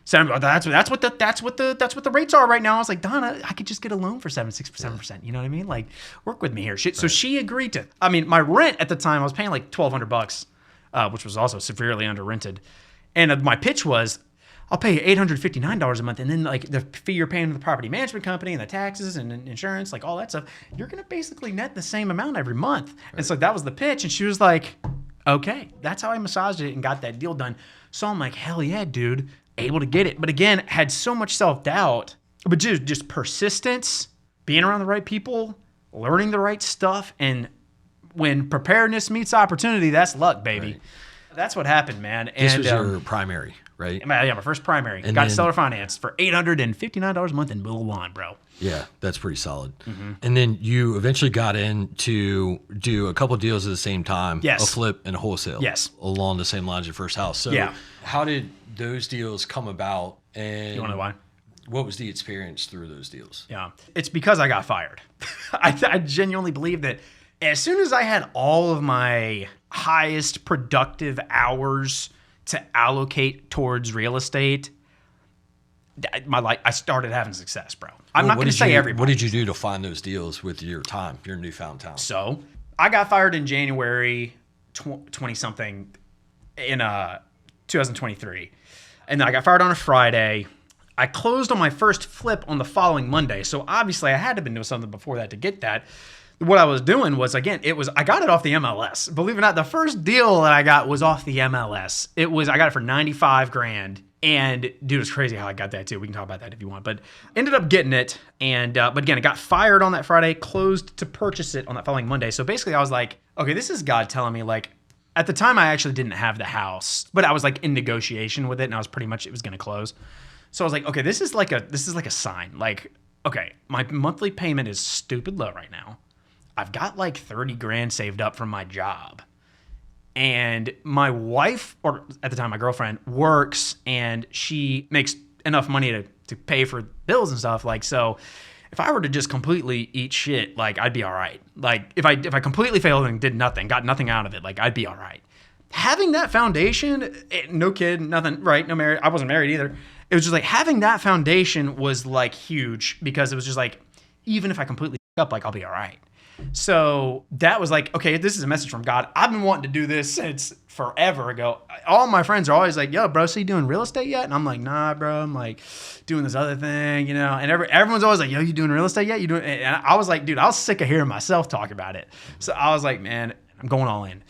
Speaker 2: That's what the rates are right now." I was like, "Donna, I could just get a loan for 7%. You know what I mean? Like, work with me here." So she agreed to. I mean, my rent at the time, I was paying like $1,200, which was also severely under rented. And my pitch was, I'll pay you $859 a month, and then like the fee you're paying to the property management company and the taxes and insurance, like all that stuff, you're gonna basically net the same amount every month. Right. And so that was the pitch, and she was like, "Okay." That's how I massaged it and got that deal done. So I'm like, hell yeah, dude, able to get it. But again, had so much self-doubt, but just persistence, being around the right people, learning the right stuff, and when preparedness meets opportunity, that's luck, baby. Right. That's what happened, man.
Speaker 1: This was your primary, right?
Speaker 2: Yeah, my first primary. And got seller finance for $859 a month and move on, bro.
Speaker 1: Yeah, that's pretty solid. Mm-hmm. And then you eventually got in to do a couple of deals at the same time.
Speaker 2: Yes.
Speaker 1: A flip and a wholesale.
Speaker 2: Yes.
Speaker 1: Along the same lines as your first house. So how did those deals come about? And
Speaker 2: you want to know why?
Speaker 1: What was the experience through those deals?
Speaker 2: Yeah. It's because I got fired. I genuinely believe that as soon as I had all of my highest productive hours to allocate towards real estate, I started having success, bro. I'm not going to say everybody.
Speaker 1: What did you do to find those deals with your newfound talent?
Speaker 2: So I got fired in January 20-something in 2023. And then I got fired on a Friday. I closed on my first flip on the following Monday. So obviously I had to have been doing something before that to get that. What I was doing was, again, I got it off the MLS. Believe it or not, the first deal that I got was off the MLS. I got it for $95,000. And dude, it's crazy how I got that too. We can talk about that if you want, but ended up getting it. And, but again, I got fired on that Friday, closed to purchase it on that following Monday. So basically I was like, okay, this is God telling me, like, at the time I actually didn't have the house, but I was like in negotiation with it, and I was pretty much, it was going to close. So I was like, okay, this is like a sign. Like, okay, my monthly payment is stupid low right now. I've got like $30,000 saved up from my job. And my wife, or at the time my girlfriend, works, and she makes enough money to pay for bills and stuff. Like, so if I were to just completely eat shit, like, I'd be all right. Like, if I completely failed and did nothing, got nothing out of it, like, I'd be all right. Having that foundation, no kid, nothing, right? No married. I wasn't married either. It was just like having that foundation was like huge, because it was just like, even if I completely up, like, I'll be all right. So that was like, okay, this is a message from God. I've been wanting to do this since forever ago. All my friends are always like, "Yo, bro, so you doing real estate yet?" And I'm like, "Nah, bro. I'm like doing this other thing, you know." And everyone's always like, "Yo, you doing real estate yet? You doing?" And I was like, dude, I was sick of hearing myself talk about it. So I was like, man, I'm going all in.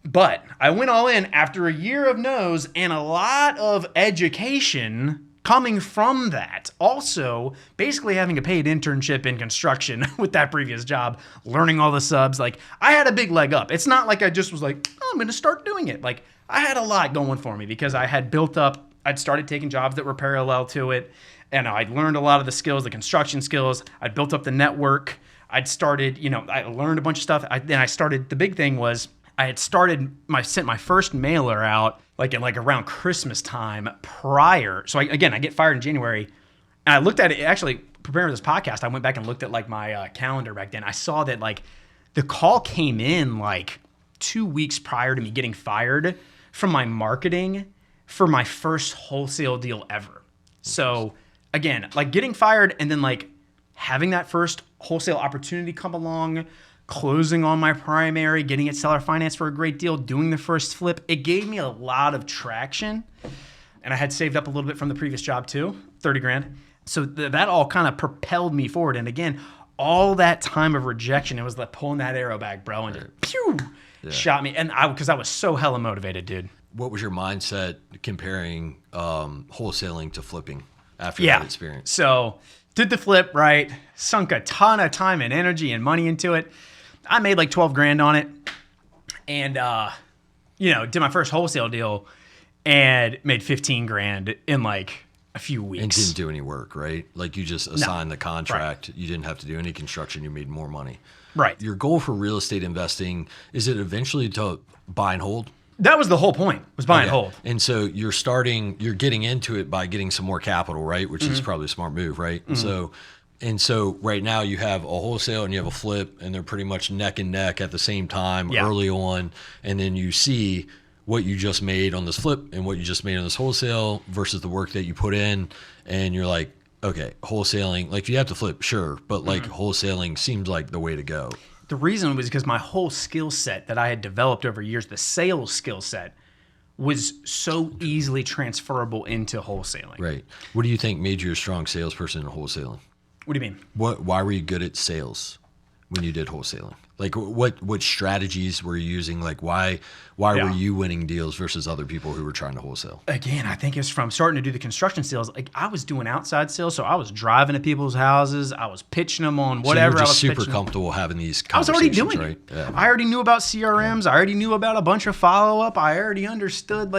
Speaker 2: But I went all in after a year of no's and a lot of education coming from that. Also, basically having a paid internship in construction with that previous job, learning all the subs. Like, I had a big leg up. It's not like I just was like, oh, I'm going to start doing it. Like, I had a lot going for me because I had built up, I'd started taking jobs that were parallel to it. And I'd learned a lot of the skills, the construction skills. I'd built up the network. I'd started, I learned a bunch of stuff. The big thing was, I had sent my first mailer out like around Christmas time prior. So I get fired in January, and I looked at it, actually preparing for this podcast. I went back and looked at like my calendar back then. I saw that like the call came in like 2 weeks prior to me getting fired from my marketing for my first wholesale deal ever. So again, like getting fired and then like having that first wholesale opportunity come along, closing on my primary, getting it seller finance for a great deal, doing the first flip, it gave me a lot of traction. And I had saved up a little bit from the previous job too, $30,000. So that all kind of propelled me forward. And again, all that time of rejection, it was like pulling that arrow back, bro, and just pew, shot me. And because I was so hella motivated, dude.
Speaker 1: What was your mindset comparing wholesaling to flipping after that experience?
Speaker 2: So did the flip, right? Sunk a ton of time and energy and money into it. I made like $12,000 on it, and did my first wholesale deal and made $15,000 in like a few weeks.
Speaker 1: And didn't do any work, right? Like you just assigned the contract. Right. You didn't have to do any construction. You made more money.
Speaker 2: Right.
Speaker 1: Your goal for real estate investing, is it eventually to buy and hold?
Speaker 2: That was the whole point, was buy and hold.
Speaker 1: And so you're getting into it by getting some more capital, right? Which is probably a smart move, right? And so right now you have a wholesale and you have a flip, and they're pretty much neck and neck at the same time early on. And then you see what you just made on this flip and what you just made on this wholesale versus the work that you put in. And you're like, okay, wholesaling, like you have to flip, sure. But like wholesaling seems like the way to go.
Speaker 2: The reason was because my whole skill set that I had developed over years, the sales skill set, was so easily transferable into wholesaling.
Speaker 1: Right. What do you think made you a strong salesperson in wholesaling?
Speaker 2: What do you mean?
Speaker 1: Why were you good at sales when you did wholesaling? Like what strategies were you using? Like why were you winning deals versus other people who were trying to wholesale?
Speaker 2: Again, I think it's from starting to do the construction sales. Like I was doing outside sales, so I was driving to people's houses. I was pitching them on whatever.
Speaker 1: So you were just
Speaker 2: I was
Speaker 1: super
Speaker 2: pitching
Speaker 1: comfortable having these
Speaker 2: I was already
Speaker 1: conversations,
Speaker 2: doing
Speaker 1: right?
Speaker 2: it.
Speaker 1: Yeah.
Speaker 2: I already knew about CRMs. I already knew about a bunch of follow-up. I already understood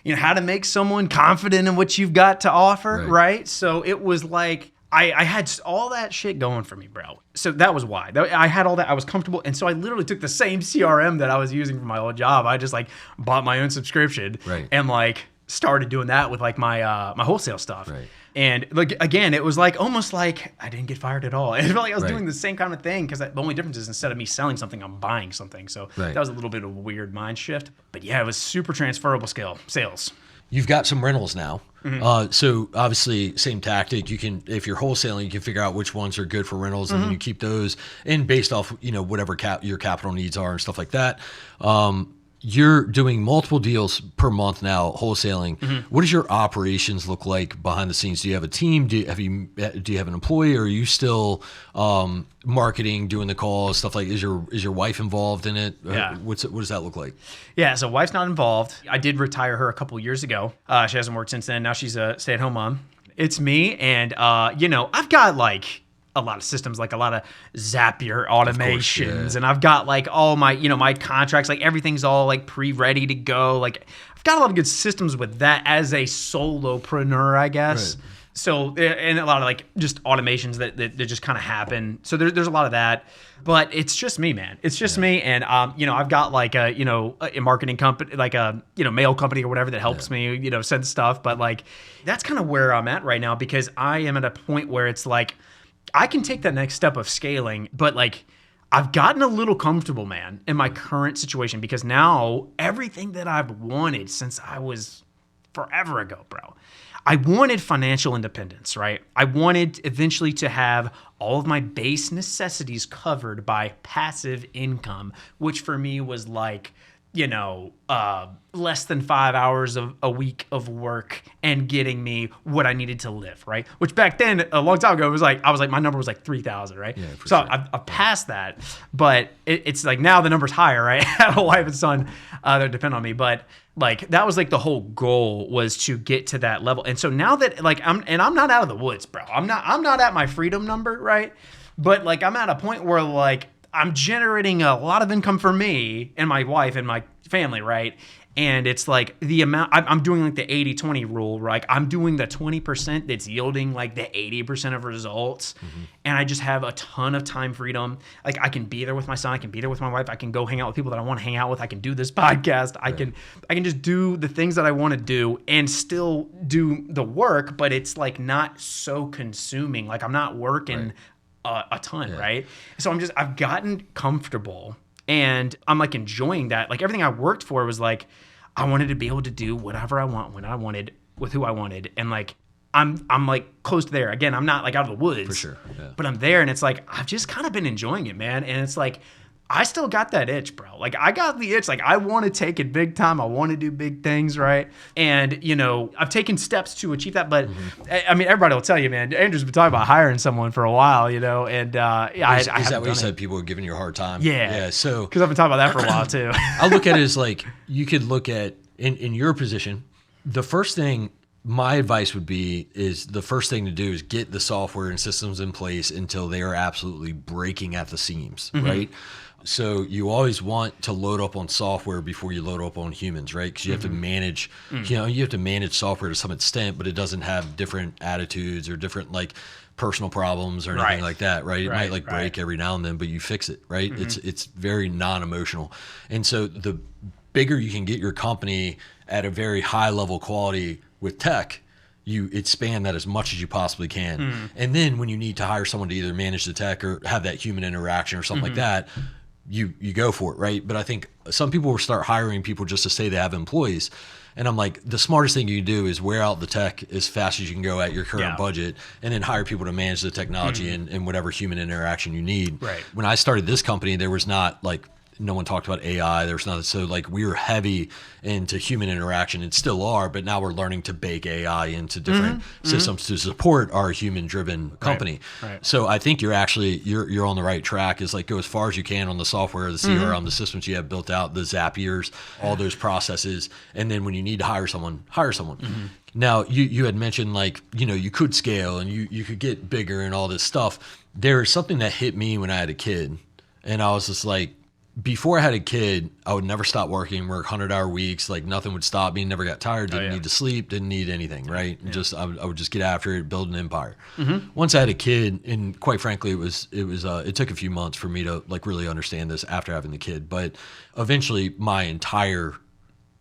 Speaker 2: how to make someone confident in what you've got to offer, right? So it was like I had all that shit going for me, bro. So that was why. I had all that. I was comfortable. And so I literally took the same CRM that I was using for my old job. I just bought my own subscription and started doing that with my my wholesale stuff. Right. And again, it was almost like I didn't get fired at all. It felt like I was doing the same kind of thing because the only difference is instead of me selling something, I'm buying something. So that was a little bit of a weird mind shift. But yeah, it was super transferable skill, sales.
Speaker 1: You've got some rentals now. So obviously same tactic. You can, if you're wholesaling, you can figure out which ones are good for rentals and then you keep those and based off, whatever your capital needs are and stuff like that. You're doing multiple deals per month now, wholesaling. What does your operations look like behind the scenes? Do you have a team? Do you have an employee, or are you still marketing, doing the calls, stuff like? Is your wife involved in it?
Speaker 2: Yeah.
Speaker 1: What does that look like?
Speaker 2: Yeah, so wife's not involved. I did retire her a couple years ago. She hasn't worked since then. Now she's a stay-at-home mom. It's me, and I've got a lot of systems, a lot of Zapier automations, and I've got all my, my contracts, everything's all pre-ready to go. I've got a lot of good systems with that as a solopreneur, I guess. Right. So, and a lot of just automations that just kind of happen. So there's a lot of that, but it's just me, man. It's just me. And, I've got a marketing company, mail company or whatever that helps me, send stuff. But that's kind of where I'm at right now because I am at a point where it's I can take that next step of scaling, but I've gotten a little comfortable, man, in my current situation because now everything that I've wanted since I was forever ago, bro, I wanted financial independence, right? I wanted eventually to have all of my base necessities covered by passive income, which for me was less than 5 hours of a week of work and getting me what I needed to live, right? Which back then, a long time ago, was my number was 3,000, right? Yeah, so sure. I've passed that, but it's now the number's higher, right? I have a wife and son that depend on me, but that was the whole goal was to get to that level. And so now that I'm not out of the woods, bro. I'm not at my freedom number, right? But I'm at a point where I'm generating a lot of income for me and my wife and my family, right? And it's the amount, I'm doing the 80-20 rule, right? I'm doing the 20% that's yielding the 80% of results. And I just have a ton of time freedom. I can be there with my son. I can be there with my wife. I can go hang out with people that I want to hang out with. I can do this podcast. I can just do the things that I want to do and still do the work, but it's not so consuming. I'm not working a ton, right? So I've gotten comfortable and I'm enjoying that. Everything I worked for was I wanted to be able to do whatever I want when I wanted with who I wanted. And I'm close to there. Again, I'm not out of the woods.
Speaker 1: For sure. Yeah.
Speaker 2: But I'm there and it's I've just kind of been enjoying it, man. And it's I still got that itch, bro. I got the itch. I want to take it big time. I want to do big things, right? And, I've taken steps to achieve that. But, I mean, everybody will tell you, man, Andrew's been talking about hiring someone for a while, and I
Speaker 1: Is that what you said? People were giving you a hard time?
Speaker 2: Yeah.
Speaker 1: Yeah, so.
Speaker 2: Because I've been talking about that for a while, too.
Speaker 1: I look at it as you could look at, in your position, the first thing, my advice would be is the first thing to do is get the software and systems in place until they are absolutely breaking at the seams, right? So you always want to load up on software before you load up on humans, right? Because you have to manage, you have to manage software to some extent, but it doesn't have different attitudes or different personal problems or anything like that, right? It might break every now and then, but you fix it, right? It's very non-emotional. And so the bigger you can get your company at a very high level quality with tech, you expand that as much as you possibly can. And then when you need to hire someone to either manage the tech or have that human interaction or something like that, you go for it, right? But I think some people will start hiring people just to say they have employees. And I'm like, the smartest thing you can do is wear out the tech as fast as you can go at your current budget, and then hire people to manage the technology and whatever human interaction you need.
Speaker 2: Right.
Speaker 1: When I started this company, there was not like, no one talked about AI. There was nothing. So like we were heavy into human interaction and still are, but now we're learning to bake AI into different systems to support our human driven company.
Speaker 2: Right.
Speaker 1: So I think you're on the right track, is like go as far as you can on the software, the CRM, the systems you have built out, the Zapiers, all those processes. And then when you need to hire someone, hire someone. Now you had mentioned like, you could scale and you could get bigger and all this stuff. There is something that hit me when I had a kid, and I was just like, before I had a kid, I would never stop working, work 100-hour weeks. Like nothing would stop me. Never got tired. Didn't need to sleep. Didn't need anything. Right. Yeah. I would just get after it, build an empire. Once I had a kid, and quite frankly, it took a few months for me to like really understand this after having the kid. But eventually, my entire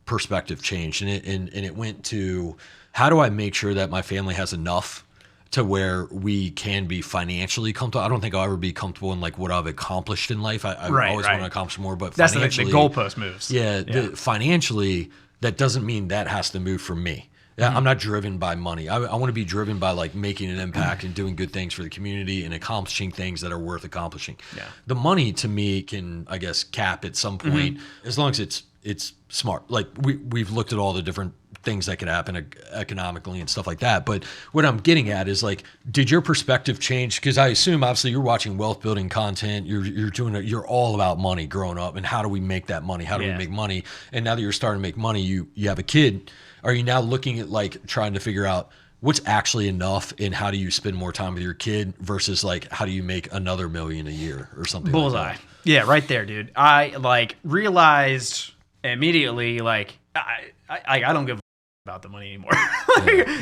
Speaker 1: perspective changed, and it went to, how do I make sure that my family has enough to where we can be financially comfortable? I don't think I'll ever be comfortable in like what I've accomplished in life. I always want to accomplish more, but
Speaker 2: that's
Speaker 1: financially,
Speaker 2: the goalpost moves.
Speaker 1: Financially, that doesn't mean that has to move for me. I'm not driven by money. I want to be driven by like making an impact and doing good things for the community and accomplishing things that are worth accomplishing. Yeah. The money to me can, I guess, cap at some point, as long as it's smart. Like we've looked at all the different things that could happen economically and stuff like that. But what I'm getting at is like, did your perspective change? Because I assume obviously you're watching wealth building content. You're all about money growing up, and how do we make that money? How do we make money? And now that you're starting to make money, you have a kid. Are you now looking at like trying to figure out what's actually enough, and how do you spend more time with your kid versus like how do you make another $1 million a year or something?
Speaker 2: Bullseye.
Speaker 1: Like that?
Speaker 2: Yeah, right there, dude. I like realized immediately like I don't give a about the money anymore.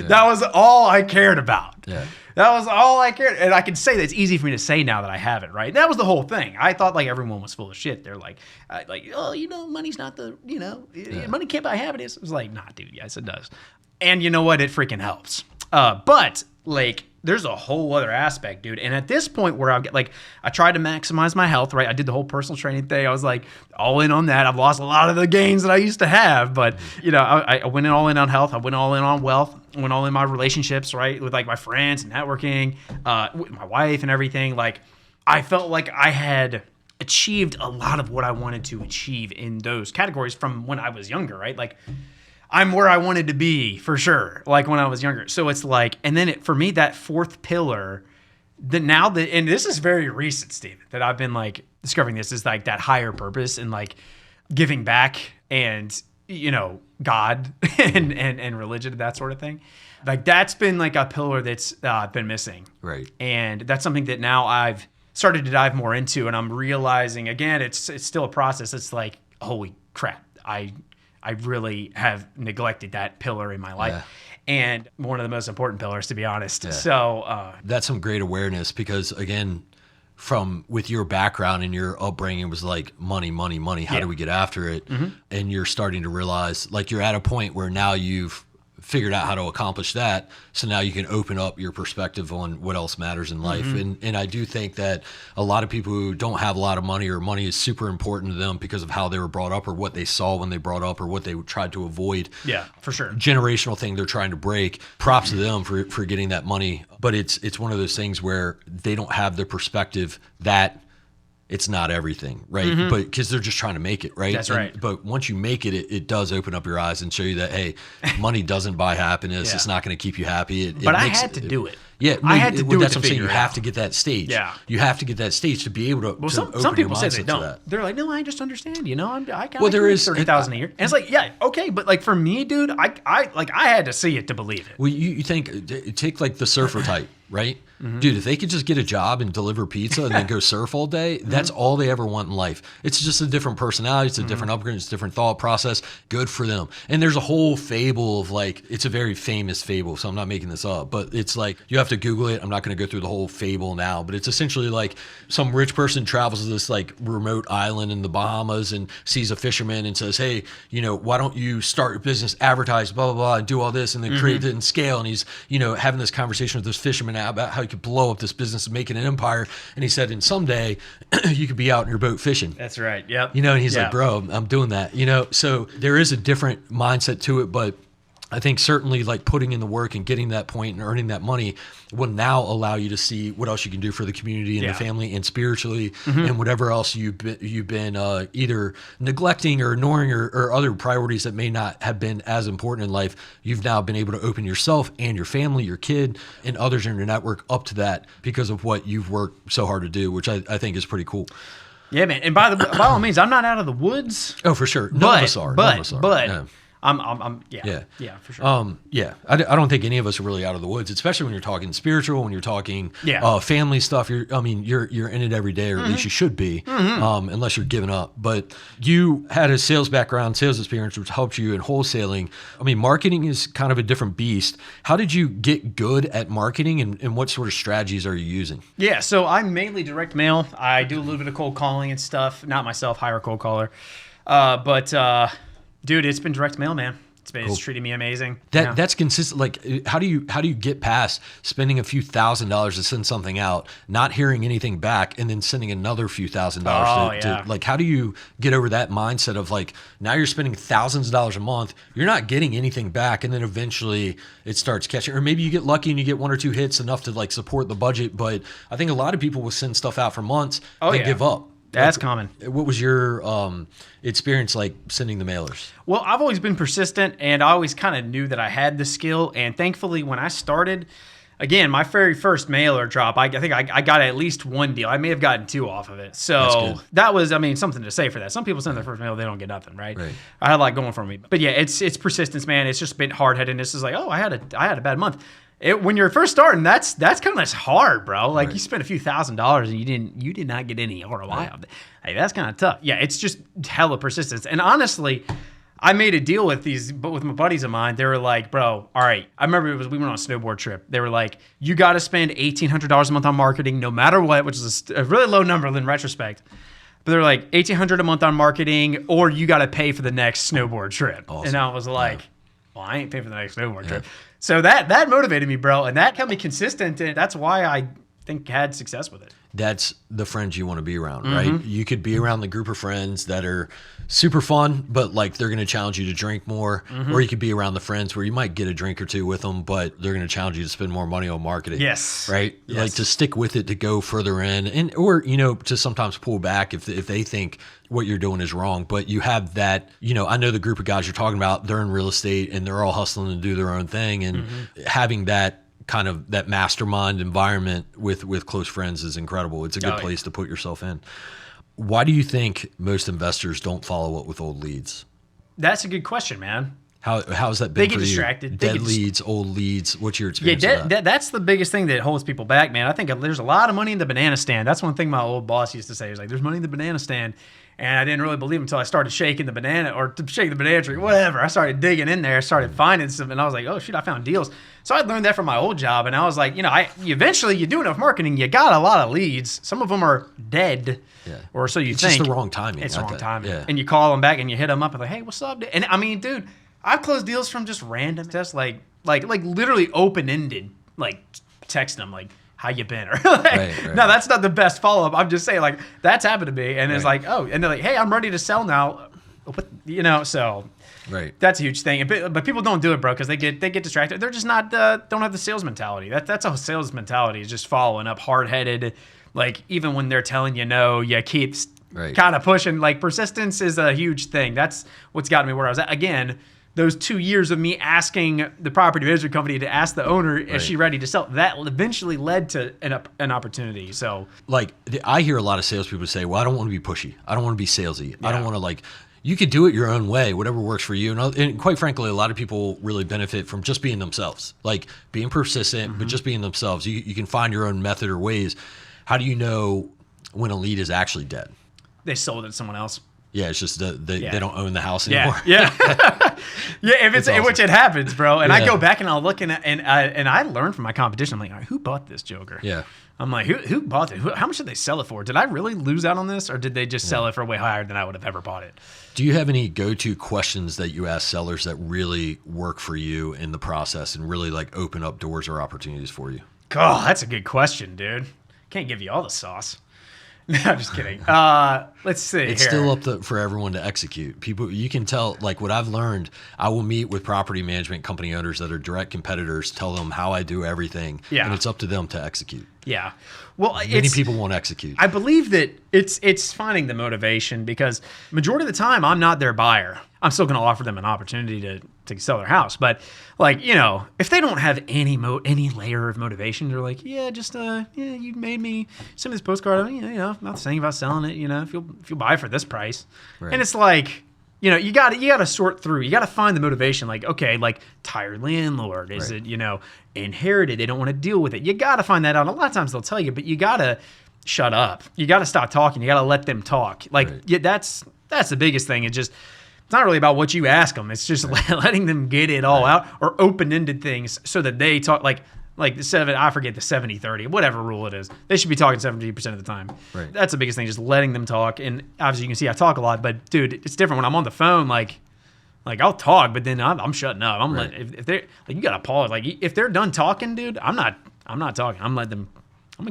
Speaker 2: That was all I cared about. Yeah. That was all I cared. And I can say that it's easy for me to say now that I have it, right? That was the whole thing. I thought like everyone was full of shit. They're like, oh, money's not the, money can't buy happiness. It was like, nah, dude, yes, it does. And you know what? It freaking helps. But like, there's a whole other aspect, dude. And at this point where I tried to maximize my health, right? I did the whole personal training thing. I was like all in on that. I've lost a lot of the gains that I used to have, but I went all in on health. I went all in on wealth. I went all in my relationships, right? With like my friends and networking, with my wife and everything. Like I felt like I had achieved a lot of what I wanted to achieve in those categories from when I was younger, right? Like I'm where I wanted to be for sure, like when I was younger. So it's like, and then for me, that fourth pillar, and this is very recent, Steven, that I've been like discovering this, is like that higher purpose and like giving back and, God and religion, that sort of thing. Like that's been like a pillar that's been missing. Right. And that's something that now I've started to dive more into, and I'm realizing, again, it's still a process. It's like, holy crap, I really have neglected that pillar in my life. Yeah. And one of the most important pillars, to be honest. Yeah. So
Speaker 1: that's some great awareness, because again, with your background and your upbringing, it was like money. How do we get after it? And you're starting to realize like you're at a point where now you've figured out how to accomplish that. So now you can open up your perspective on what else matters in life. And I do think that a lot of people who don't have a lot of money, or money is super important to them because of how they were brought up or what they saw when they brought up or what they tried to avoid.
Speaker 2: Yeah, for sure.
Speaker 1: Generational thing they're trying to break. Props to them for getting that money. But it's one of those things where they don't have the perspective that it's not everything, right? But because they're just trying to make it, right?
Speaker 2: That's right.
Speaker 1: But once you make it, it does open up your eyes and show you that, hey, money doesn't buy happiness. It's not going to keep you happy.
Speaker 2: But I had to do it.
Speaker 1: Yeah,
Speaker 2: I had to do it.
Speaker 1: That's
Speaker 2: what
Speaker 1: I'm saying. You have to get that stage.
Speaker 2: Yeah,
Speaker 1: you have to get that stage to be able to.
Speaker 2: Well, some people say they don't. They're like, no, I just understand. I got $30,000 a year, and it's like, yeah, okay, but like for me, dude, I had to see it to believe it.
Speaker 1: Well, you think take like the surfer type, right? Dude, if they could just get a job and deliver pizza and then go surf all day, that's all they ever want in life. It's just a different personality. It's a different upbringing. It's a different thought process. Good for them. And there's a whole fable of like, it's a very famous fable, so I'm not making this up, but it's like you have have to Google it. I'm not going to go through the whole fable now, but it's essentially like some rich person travels to this like remote island in the Bahamas and sees a fisherman and says, hey, why don't you start your business, advertise, blah, blah, blah, and do all this and then create it and scale. And he's, having this conversation with this fisherman about how he could blow up this business and make it an empire. And he said, and someday you could be out in your boat fishing.
Speaker 2: That's right. Yep.
Speaker 1: And he's like, bro, I'm doing that, so there is a different mindset to it, but I think certainly like putting in the work and getting that point and earning that money will now allow you to see what else you can do for the community and the family and spiritually and whatever else you've been either neglecting or ignoring or other priorities that may not have been as important in life. You've now been able to open yourself and your family, your kid, and others in your network up to that because of what you've worked so hard to do, which I think is pretty cool.
Speaker 2: Yeah, man. And by all means, I'm not out of the woods.
Speaker 1: Oh, for sure. None of us are.
Speaker 2: But
Speaker 1: yeah.
Speaker 2: Yeah, for sure.
Speaker 1: I don't think any of us are really out of the woods, especially when you're talking spiritual, when you're talking family stuff. You're in it every day, or at least you should be, unless you're giving up. But you had a sales background, sales experience, which helped you in wholesaling. I mean, marketing is kind of a different beast. How did you get good at marketing, and what sort of strategies are you using?
Speaker 2: Yeah, so I'm mainly direct mail. I do a little bit of cold calling and stuff. Not myself, hire a cold caller. Dude, it's been direct mail, man. It's treating me amazing.
Speaker 1: That's consistent. Like, how do you get past spending a few $1,000s to send something out, not hearing anything back, and then sending another few $1,000s to like, how do you get over that mindset of like, now you're spending thousands of dollars a month, you're not getting anything back, and then eventually it starts catching, or maybe you get lucky and you get one or two hits enough to like support the budget. But I think a lot of people will send stuff out for months and give up.
Speaker 2: That's common.
Speaker 1: What was your experience like sending the mailers?
Speaker 2: Well, I've always been persistent, and I always kind of knew that I had the skill. And thankfully, when I started, again, my very first mailer drop, I think I got at least one deal. I may have gotten two off of it. So that was, something to say for that. Some people send their first mail, they don't get nothing, right? I had a lot going for me. But yeah, it's persistence, man. It's just been hard-headedness. It's like, I had a bad month. When you're first starting, that's kind of hard, bro. Like you spent a few $1,000s and you did not get any ROI on it. Hey, that's kind of tough. Yeah, it's just hella persistence. And honestly, I made a deal with my buddies of mine. They were like, bro, all right. I remember we went on a snowboard trip. They were like, you got to spend $1,800 a month on marketing, no matter what, which is a really low number in retrospect. But they're like, $1,800 a month on marketing, or you got to pay for the next snowboard trip. Awesome. And I was like, well, I ain't paying for the next snowboard trip. So that motivated me, bro. And that kept me consistent. And that's why I think had success with it.
Speaker 1: That's the friends you want to be around, right? You could be around the group of friends that are super fun, but like they're going to challenge you to drink more. Or you could be around the friends where you might get a drink or two with them, but they're going to challenge you to spend more money on marketing.
Speaker 2: Yes.
Speaker 1: Right? Yes. Like to stick with it, to go further in, or to sometimes pull back if they think what you're doing is wrong. But you have that, I know the group of guys you're talking about, they're in real estate and they're all hustling to do their own thing. And having that kind of that mastermind environment with close friends is incredible. It's a good place to put yourself in. Why do you think most investors don't follow up with old leads?
Speaker 2: That's a good question, man.
Speaker 1: How's that been for you?
Speaker 2: They get distracted.
Speaker 1: Dead leads, old leads. What's your experience with that?
Speaker 2: That's the biggest thing that holds people back, man. I think there's a lot of money in the banana stand. That's one thing my old boss used to say. He was like, there's money in the banana stand. And I didn't really believe him until I started shaking the banana or shaking the banana tree, whatever. I started digging in there, started finding some, and I was like, oh, shoot, I found deals. So I learned that from my old job, and I was like, eventually you do enough marketing, you got a lot of leads. Some of them are dead, or so you think.
Speaker 1: It's just the wrong timing.
Speaker 2: It's the wrong timing. Yeah. And you call them back and you hit them up and like, hey, what's up? And I mean, dude, I've closed deals from just random tests, like literally open-ended, like texting them, like, how you been? Or right. No, that's not the best follow-up. I'm just saying, like, that's happened to me. And it's like, oh, and they're like, hey, I'm ready to sell now. So that's a huge thing. But people don't do it, bro, because they get distracted. They're just not, don't have the sales mentality. That's a sales mentality, is just following up, hard-headed. Like, even when they're telling you no, you keep kind of pushing. Like, persistence is a huge thing. That's what's gotten me where I was at. Again, those 2 years of me asking the property management company to ask the owner, is she ready to sell? That eventually led to an opportunity. So,
Speaker 1: like, I hear a lot of salespeople say, well, I don't want to be pushy. I don't want to be salesy. I don't want to, like, you could do it your own way, whatever works for you. And quite frankly, a lot of people really benefit from just being themselves, like being persistent, but just being themselves. You can find your own method or ways. How do you know when a lead is actually dead?
Speaker 2: They sold it to someone else.
Speaker 1: Yeah, it's just they don't own the house anymore.
Speaker 2: Yeah. Yeah, if it's
Speaker 1: awesome.
Speaker 2: which it happens, bro. And I
Speaker 1: Yeah.
Speaker 2: go back and I'll look and I learn from my competition. I'm like, all right, who bought this Joker?
Speaker 1: Yeah.
Speaker 2: I'm like, who bought it? How much did they sell it for? Did I really lose out on this, or did they just sell it for way higher than I would have ever bought it?
Speaker 1: Do you have any go-to questions that you ask sellers that really work for you in the process and really like open up doors or opportunities for you?
Speaker 2: God, that's a good question, dude. Can't give you all the sauce. No, I'm just kidding. Let's see.
Speaker 1: It's
Speaker 2: here.
Speaker 1: still up for everyone to execute. People, you can tell, like what I've learned, I will meet with property management company owners that are direct competitors, tell them how I do everything, and it's up to them to execute.
Speaker 2: Yeah. Well,
Speaker 1: Many people won't execute.
Speaker 2: I believe that it's finding the motivation, because majority of the time I'm not their buyer. I'm still going to offer them an opportunity to sell their house. But like, you know, if they don't have any layer of motivation, they're like, yeah, just you made me send me this postcard. You know, I'm not saying about selling it. You know, if you'll buy it for this price,
Speaker 1: Right.
Speaker 2: and it's like, you know, you got to sort through. You got to find the motivation. Like, okay, like tired landlord. Is
Speaker 1: Right.
Speaker 2: it, you know, inherited? They don't want to deal with it. You got to find that out. A lot of times they'll tell you, but you got to shut up. You got to stop talking. You got to let them talk. Like,
Speaker 1: Right.
Speaker 2: yeah, that's the biggest thing. It's not really about what you ask them. It's just letting them get it all out, or open-ended things so that they talk like I forget the 70-30, whatever rule it is. They should be talking 70% of the time.
Speaker 1: Right.
Speaker 2: That's the biggest thing, just letting them talk. And obviously you can see I talk a lot, but dude, it's different when I'm on the phone. Like I'll talk, but then I'm shutting up. I'm
Speaker 1: Right.
Speaker 2: if they're like, you gotta pause. Like if they're done talking, dude, I'm not talking. I'm gonna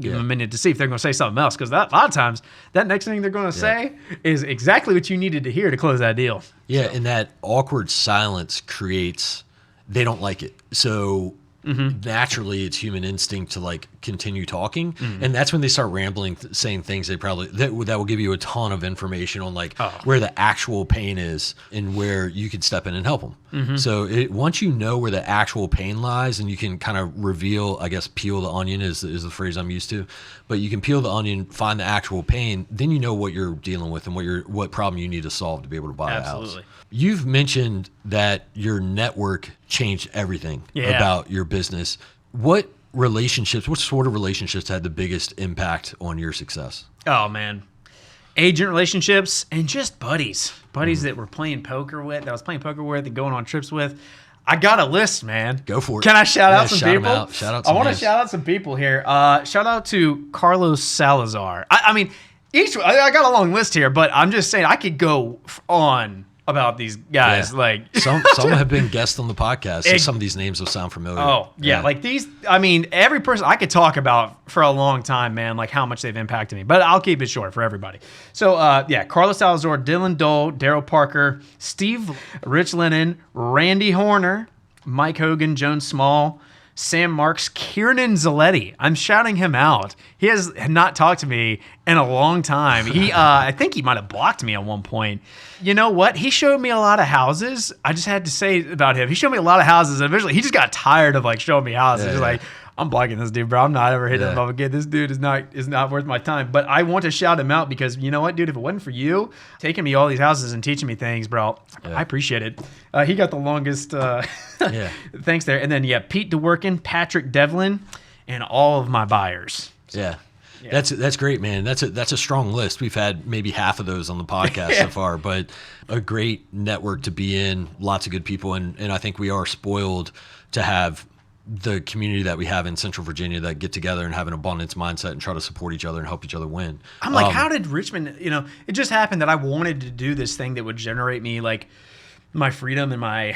Speaker 2: give them a minute to see if they're gonna say something else, because a lot of times that next thing they're gonna say is exactly what you needed to hear to close that deal.
Speaker 1: Yeah, and that awkward silence creates, they don't like it. So naturally it's human instinct to like continue talking. And that's when they start rambling, saying things that will give you a ton of information on like where the actual pain is and where you can step in and help them. So once you know where the actual pain lies, and you can kind of reveal, I guess, peel the onion is the phrase I'm used to, but you can peel the onion, find the actual pain, then you know what you're dealing with and what problem you need to solve to be able to buy a house.
Speaker 2: Absolutely.
Speaker 1: You've mentioned that your network changed everything about your business. What sort of relationships had the biggest impact on your success?
Speaker 2: Oh man, agent relationships and just buddies that we're playing poker with, that I was playing poker with and going on trips with. I got a list, man.
Speaker 1: Go for it.
Speaker 2: Can I shout out some people?
Speaker 1: Shout out
Speaker 2: I want to shout out some people here. Shout out to Carlos Salazar. I mean, I got a long list here, but I'm just saying I could go on about these guys.
Speaker 1: Yeah.
Speaker 2: Like
Speaker 1: some have been guests on the podcast, so some of these names will sound familiar.
Speaker 2: Oh, yeah. Like these, I mean, every person I could talk about for a long time, man, like how much they've impacted me. But I'll keep it short for everybody. So, Carlos Salazar, Dylan Dole, Daryl Parker, Steve Rich Lennon, Randy Horner, Mike Hogan, Joan Small, Sam Marks, Kieran Zaletti. I'm shouting him out. He has not talked to me in a long time. I think he might have blocked me at one point. You know what? He showed me a lot of houses. I just had to say about him. He showed me a lot of houses, and eventually he just got tired of like showing me houses. He's like, I'm blocking this dude, bro. I'm not ever hitting him up again. This dude is not worth my time. But I want to shout him out because you know what, dude? If it wasn't for you taking me all these houses and teaching me things, bro, I appreciate it. He got the longest thanks there. And then Pete DeWorkin, Patrick Devlin, and all of my buyers. So,
Speaker 1: yeah. That's great, man. That's a strong list. We've had maybe half of those on the podcast so far, but a great network to be in. Lots of good people, and I think we are spoiled to have the community that we have in Central Virginia that get together and have an abundance mindset and try to support each other and help each other win.
Speaker 2: I'm like, how did Richmond? You know, it just happened that I wanted to do this thing that would generate me like my freedom and my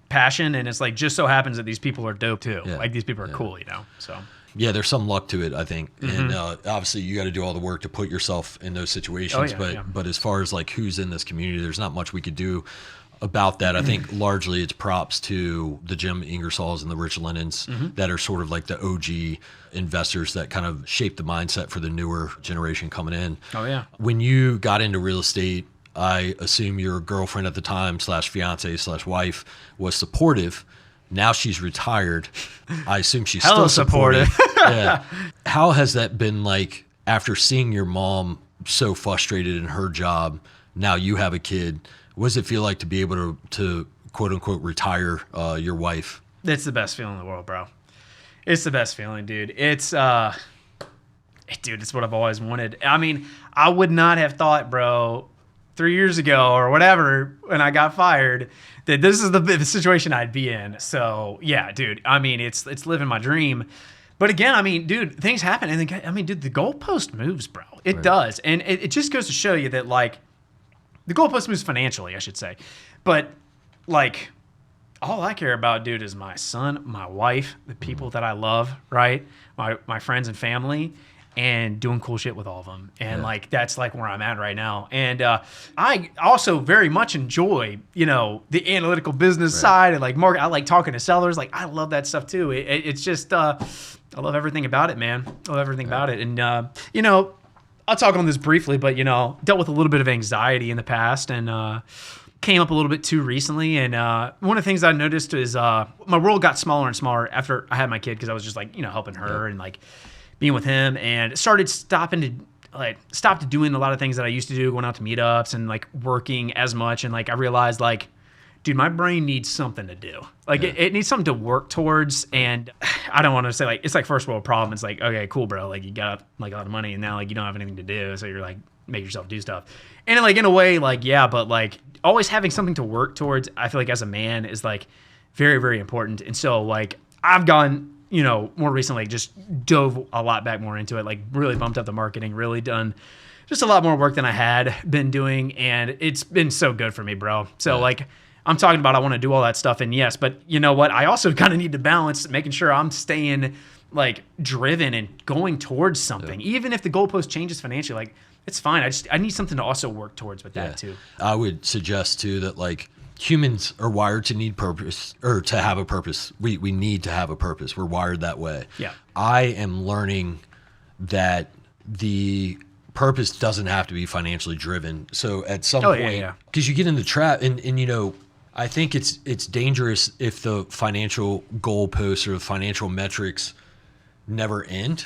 Speaker 2: passion, and it's like just so happens that these people are dope too.
Speaker 1: Yeah.
Speaker 2: Like these people are cool, you know. So.
Speaker 1: Yeah, there's some luck to it, I think. And obviously you got to do all the work to put yourself in those situations. But as far as like who's in this community, there's not much we could do about that. I think largely it's props to the Jim Ingersolls and the Rich Lennons that are sort of like the OG investors that kind of shape the mindset for the newer generation coming in.
Speaker 2: Oh, yeah.
Speaker 1: When you got into real estate, I assume your girlfriend at the time / fiance / wife was supportive. Now she's retired. I assume she's still supportive. Yeah. How has that been like after seeing your mom so frustrated in her job? Now you have a kid. What does it feel like to be able to quote unquote retire your wife?
Speaker 2: It's the best feeling in the world, bro. It's the best feeling, dude. It's it's what I've always wanted. I mean, I would not have thought, bro, 3 years ago or whatever when I got fired, that this is the situation I'd be in. So yeah, dude, I mean, it's living my dream. But again, I mean, dude, things happen. And dude, the goalpost moves, bro. It does. And it just goes to show you that, like, the goalpost moves financially, I should say. But, like, all I care about, dude, is my son, my wife, the people that I love, right? My friends and family, and doing cool shit with all of them. And like, that's like where I'm at right now. And I also very much enjoy, you know, the analytical business side and like market. I like talking to sellers. Like, I love that stuff too. It's just, I love everything about it, man. I love everything about it. And, you know, I'll talk on this briefly, but, you know, dealt with a little bit of anxiety in the past and came up a little bit too recently. And one of the things I noticed is my world got smaller and smaller after I had my kid, because I was just like, you know, helping her and like being with him, and stopped doing a lot of things that I used to do, going out to meetups and like working as much. And like, I realized, like, dude, my brain needs something to do. Like it needs something to work towards. And I don't want to say like, it's like first world problem. It's like, okay, cool, bro. Like, you got like a lot of money and now like you don't have anything to do. So you're like, make yourself do stuff. And like, in a way, like, yeah, but like always having something to work towards, I feel like as a man is like very, very important. And so like, I've gone, you know, more recently just dove a lot back more into it, like really bumped up the marketing, really done just a lot more work than I had been doing. And it's been so good for me, bro. So like, I'm talking about, I want to do all that stuff. And yes, but you know what? I also kind of need to balance making sure I'm staying like driven and going towards something. Even if the goalpost changes financially, like it's fine. I need something to also work towards with that too.
Speaker 1: I would suggest too that like, humans are wired to need purpose, or to have a purpose. We need to have a purpose. We're wired that way. Yeah. I am learning that the purpose doesn't have to be financially driven. So at some point, because you get in the trap, and you know, I think it's dangerous if the financial goalposts or the financial metrics never end.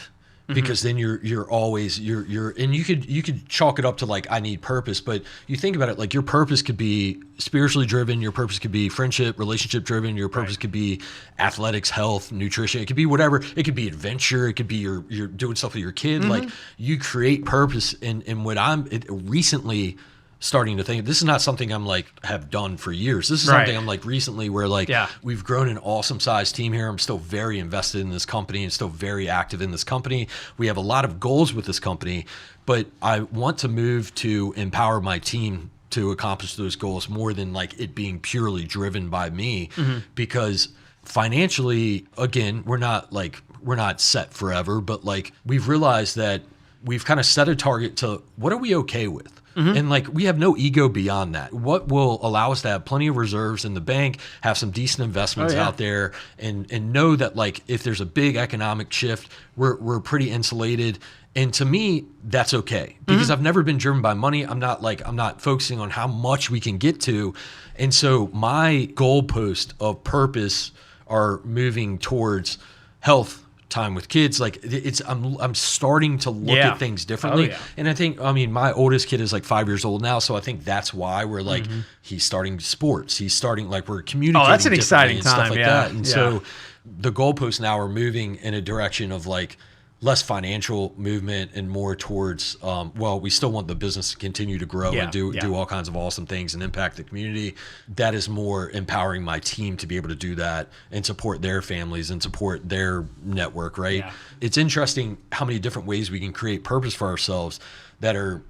Speaker 1: Because then you're always and you could chalk it up to like, I need purpose, but you think about it, like your purpose could be spiritually driven, your purpose could be friendship, relationship driven, your purpose could be athletics, health, nutrition, it could be whatever, it could be adventure, it could be you're doing stuff with your kid, like you create purpose. And what I'm recently starting to think, this is not something I'm like have done for years. This is something I'm like recently where like we've grown an awesome sized team here. I'm still very invested in this company and still very active in this company. We have a lot of goals with this company, but I want to move to empower my team to accomplish those goals more than like it being purely driven by me, because financially, again, we're not set forever, but like we've realized that we've kind of set a target to what are we okay with? And like, we have no ego beyond that. What will allow us to have plenty of reserves in the bank, have some decent investments out there, and know that like, if there's a big economic shift, we're pretty insulated. And to me, that's okay, because I've never been driven by money. I'm not focusing on how much we can get to. And so my goalpost of purpose are moving towards health, time with kids. Like I'm starting to look at things differently. And I think, I mean, my oldest kid is like 5 years old now. So I think that's why we're like, he's starting sports. He's starting, like, we're communicating.
Speaker 2: Oh, that's an exciting time.
Speaker 1: Stuff like that. And so the goalposts now are moving in a direction of like less financial movement and more towards, well, we still want the business to continue to grow and do all kinds of awesome things and impact the community. That is more empowering my team to be able to do that and support their families and support their network, right? Yeah. It's interesting how many different ways we can create purpose for ourselves that are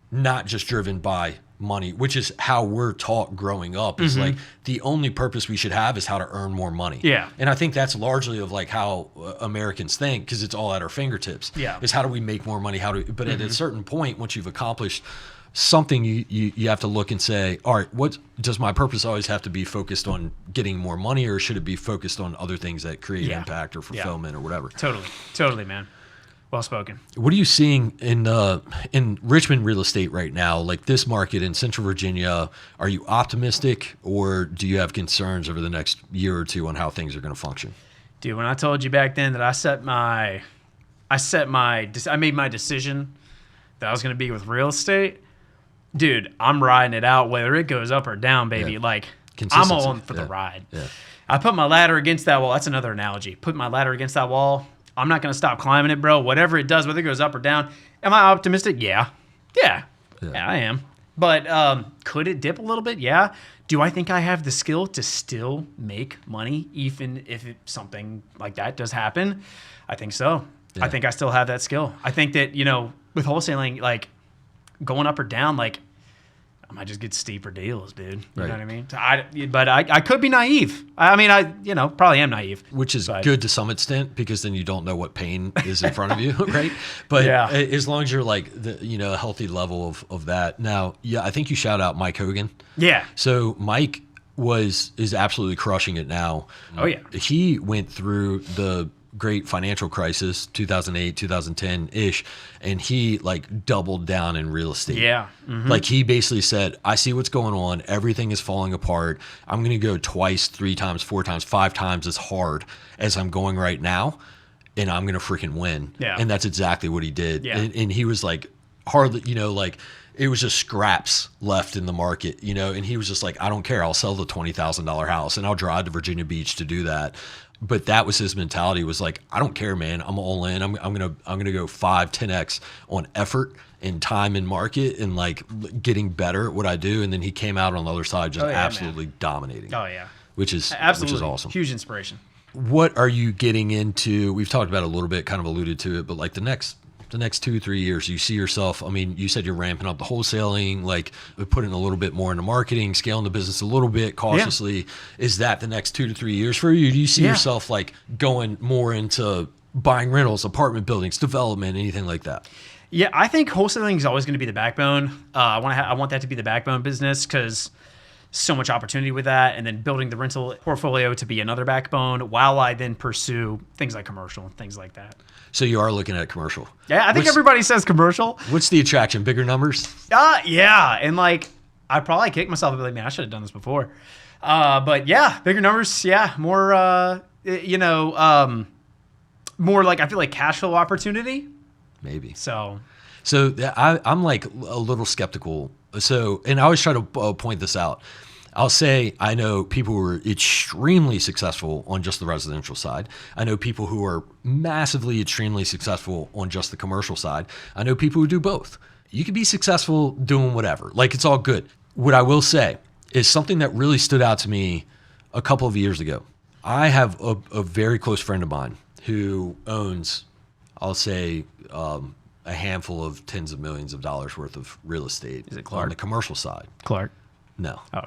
Speaker 1: not just driven by money, which is how we're taught growing up. Is like the only purpose we should have is how to earn more money. Yeah. And I think that's largely of like how Americans think, because it's all at our fingertips. Yeah. Is how do we make more money? But at a certain point, once you've accomplished something, you have to look and say, all right, what does my purpose always have to be focused on getting more money, or should it be focused on other things that create impact or fulfillment or whatever?
Speaker 2: Totally, man. Well spoken.
Speaker 1: What are you seeing in Richmond real estate right now, like this market in Central Virginia? Are you optimistic, or do you have concerns over the next year or two on how things are going to function?
Speaker 2: Dude, when I told you back then that I made my decision that I was going to be with real estate, dude, I'm riding it out whether it goes up or down, baby. Like, I'm on for the ride. Yeah. I put my ladder against that wall. That's another analogy. Put my ladder against that wall. I'm not going to stop climbing it, bro. Whatever it does, whether it goes up or down. Am I optimistic? Yeah, I am. But could it dip a little bit? Yeah. Do I think I have the skill to still make money, even if something like that does happen? I think so.
Speaker 1: Yeah.
Speaker 2: I think I still have that skill. I think that, with wholesaling, like going up or down, like I might just get steeper deals, dude. You know what I mean? But I could be naive. I mean, I probably am naive.
Speaker 1: Which is good to some extent, because then you don't know what pain is in front of you, right? But as long as you're like a healthy level of that. Now, I think you shout out Mike Hogan.
Speaker 2: Yeah.
Speaker 1: So Mike is absolutely crushing it now.
Speaker 2: Oh yeah.
Speaker 1: He went through the great financial crisis, 2008, 2010-ish, and he like doubled down in real estate.
Speaker 2: Yeah. Mm-hmm.
Speaker 1: Like he basically said, I see what's going on. Everything is falling apart. I'm going to go twice, 3 times, 4 times, 5 times as hard as I'm going right now, and I'm going to freaking win.
Speaker 2: Yeah.
Speaker 1: And that's exactly what he did.
Speaker 2: Yeah.
Speaker 1: And he was like hardly, like it was just scraps left in the market, and he was just like, I don't care. I'll sell the $20,000 house and I'll drive to Virginia Beach to do that. But that was his mentality, was like, I don't care, man. I'm all in. I'm gonna go 5, 10x on effort and time and market and like getting better at what I do. And then he came out on the other side just absolutely dominating.
Speaker 2: Oh yeah,
Speaker 1: which is awesome.
Speaker 2: Huge inspiration.
Speaker 1: What are you getting into? We've talked about it a little bit, kind of alluded to it, but like the next 2-3 years, you see yourself, I mean, you said you're ramping up the wholesaling, like putting a little bit more into marketing, scaling the business a little bit cautiously. Yeah. Is that the next 2 to 3 years for you? Do you see yourself like going more into buying rentals, apartment buildings, development, anything like that?
Speaker 2: Yeah, I think wholesaling is always going to be the backbone. I want that to be the backbone business, because so much opportunity with that, and then building the rental portfolio to be another backbone, while I then pursue things like commercial and things like that.
Speaker 1: So you are looking at commercial.
Speaker 2: Yeah, I think everybody says commercial.
Speaker 1: What's the attraction? Bigger numbers?
Speaker 2: Yeah. And like, I probably kicked myself and be like, man, I should have done this before. But yeah, bigger numbers. Yeah. More, more like, I feel like cash flow opportunity.
Speaker 1: Maybe.
Speaker 2: So
Speaker 1: I'm like a little skeptical. So, and I always try to point this out. I'll say I know people who are extremely successful on just the residential side. I know people who are massively, extremely successful on just the commercial side. I know people who do both. You can be successful doing whatever. Like, it's all good. What I will say is something that really stood out to me a couple of years ago. I have a very close friend of mine who owns, I'll say, a handful of tens of millions of dollars worth of real estate.
Speaker 2: Is it Clark?
Speaker 1: On the commercial side.
Speaker 2: Clark?
Speaker 1: No.
Speaker 2: Oh.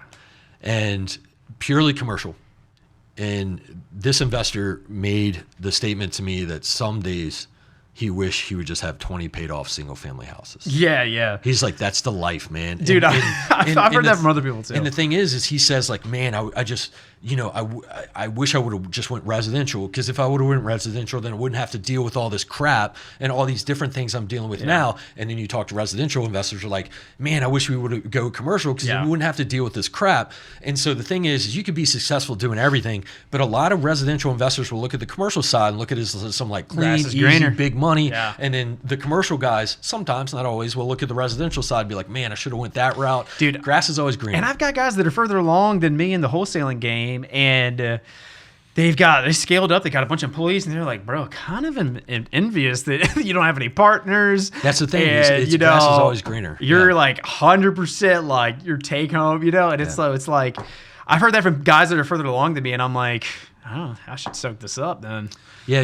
Speaker 1: And purely commercial. And this investor made the statement to me that some days he wished he would just have 20 paid off single family houses.
Speaker 2: Yeah.
Speaker 1: He's like, that's the life, man.
Speaker 2: Dude, I've heard that from other people too.
Speaker 1: And the thing is he says like, man, I just, I wish I would have just went residential, because if I would have went residential, then I wouldn't have to deal with all this crap and all these different things I'm dealing with now. And then you talk to residential investors are like, man, I wish we would go commercial, because we wouldn't have to deal with this crap. And so the thing is you could be successful doing everything, but a lot of residential investors will look at the commercial side and look at it as some like clean, easy, big money.
Speaker 2: Yeah.
Speaker 1: And then the commercial guys, sometimes, not always, will look at the residential side and be like, man, I should have went that route.
Speaker 2: Dude,
Speaker 1: grass is always greener.
Speaker 2: And I've got guys that are further along than me in the wholesaling game, and they scaled up. They got a bunch of employees, and they're like, bro, kind of envious that you don't have any partners.
Speaker 1: That's the thing. It's grass is always greener.
Speaker 2: You're like 100% like your take home, and it's like, I've heard that from guys that are further along than me, and I'm like, oh, I should soak this up then.
Speaker 1: Yeah,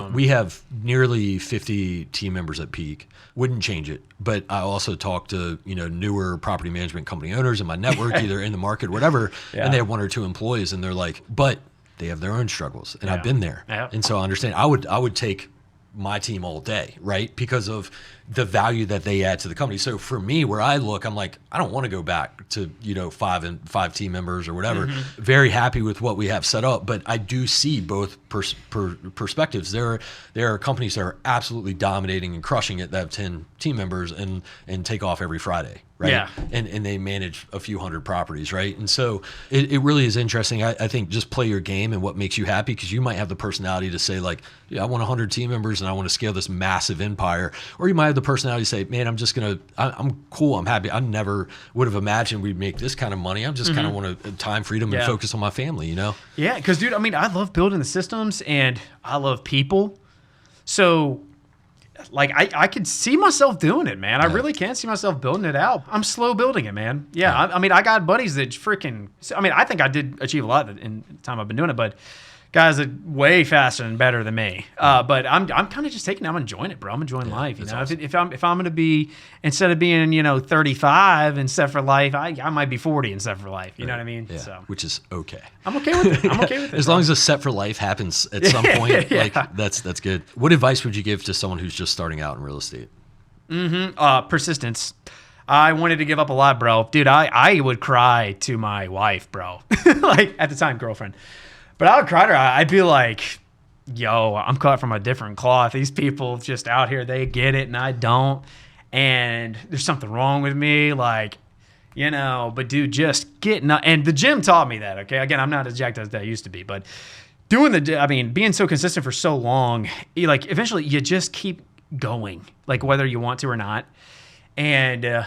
Speaker 1: we have nearly 50 team members at Peak. Wouldn't change it, but I also talk to newer property management company owners in my network, either in the market or whatever, and they have 1 or 2 employees, and they're like, but they have their own struggles, and I've been there, and so I understand. I would take my team all day, right? Because of the value that they add to the company. So for me, where I look, I'm like, I don't want to go back to, 5 team members or whatever. Mm-hmm. Very happy with what we have set up, but I do see both perspectives. There are companies that are absolutely dominating and crushing it that have 10 team members and take off every Friday. Right.
Speaker 2: Yeah.
Speaker 1: And they manage a few hundred properties. Right. And so it really is interesting. I think just play your game and what makes you happy, because you might have the personality to say like, yeah, I want 100 team members and I want to scale this massive empire. Or you might have the personality to say, man, I'm cool. I'm happy. I never would have imagined we'd make this kind of money. I just kind of want to time freedom and focus on my family,
Speaker 2: Yeah. Because, dude, I love building the systems and I love people. So like I could see myself doing it, man. I really can see myself building it out. I'm slow building it, man. Yeah. I mean, I got buddies that I think I did achieve a lot in the time I've been doing it, but guys are way faster and better than me. But I'm kind of just I'm enjoying it, bro. I'm enjoying life. You know, awesome. If I'm going to be, instead of being, 35 and set for life, I might be 40 and set for life. You know what I mean?
Speaker 1: Yeah.
Speaker 2: So,
Speaker 1: which is okay.
Speaker 2: I'm okay with it.
Speaker 1: As long as a set for life happens at some point, that's good. What advice would you give to someone who's just starting out in real estate?
Speaker 2: Persistence. I wanted to give up a lot, bro. Dude, I would cry to my wife, bro. Like at the time, girlfriend. But I would cry to her. I'd be like, yo, I'm cut from a different cloth. These people just out here, they get it and I don't. And there's something wrong with me. Like, but dude, just getting up. And the gym taught me that, okay? Again, I'm not as jacked as I used to be. But being so consistent for so long, eventually you just keep going, like whether you want to or not. And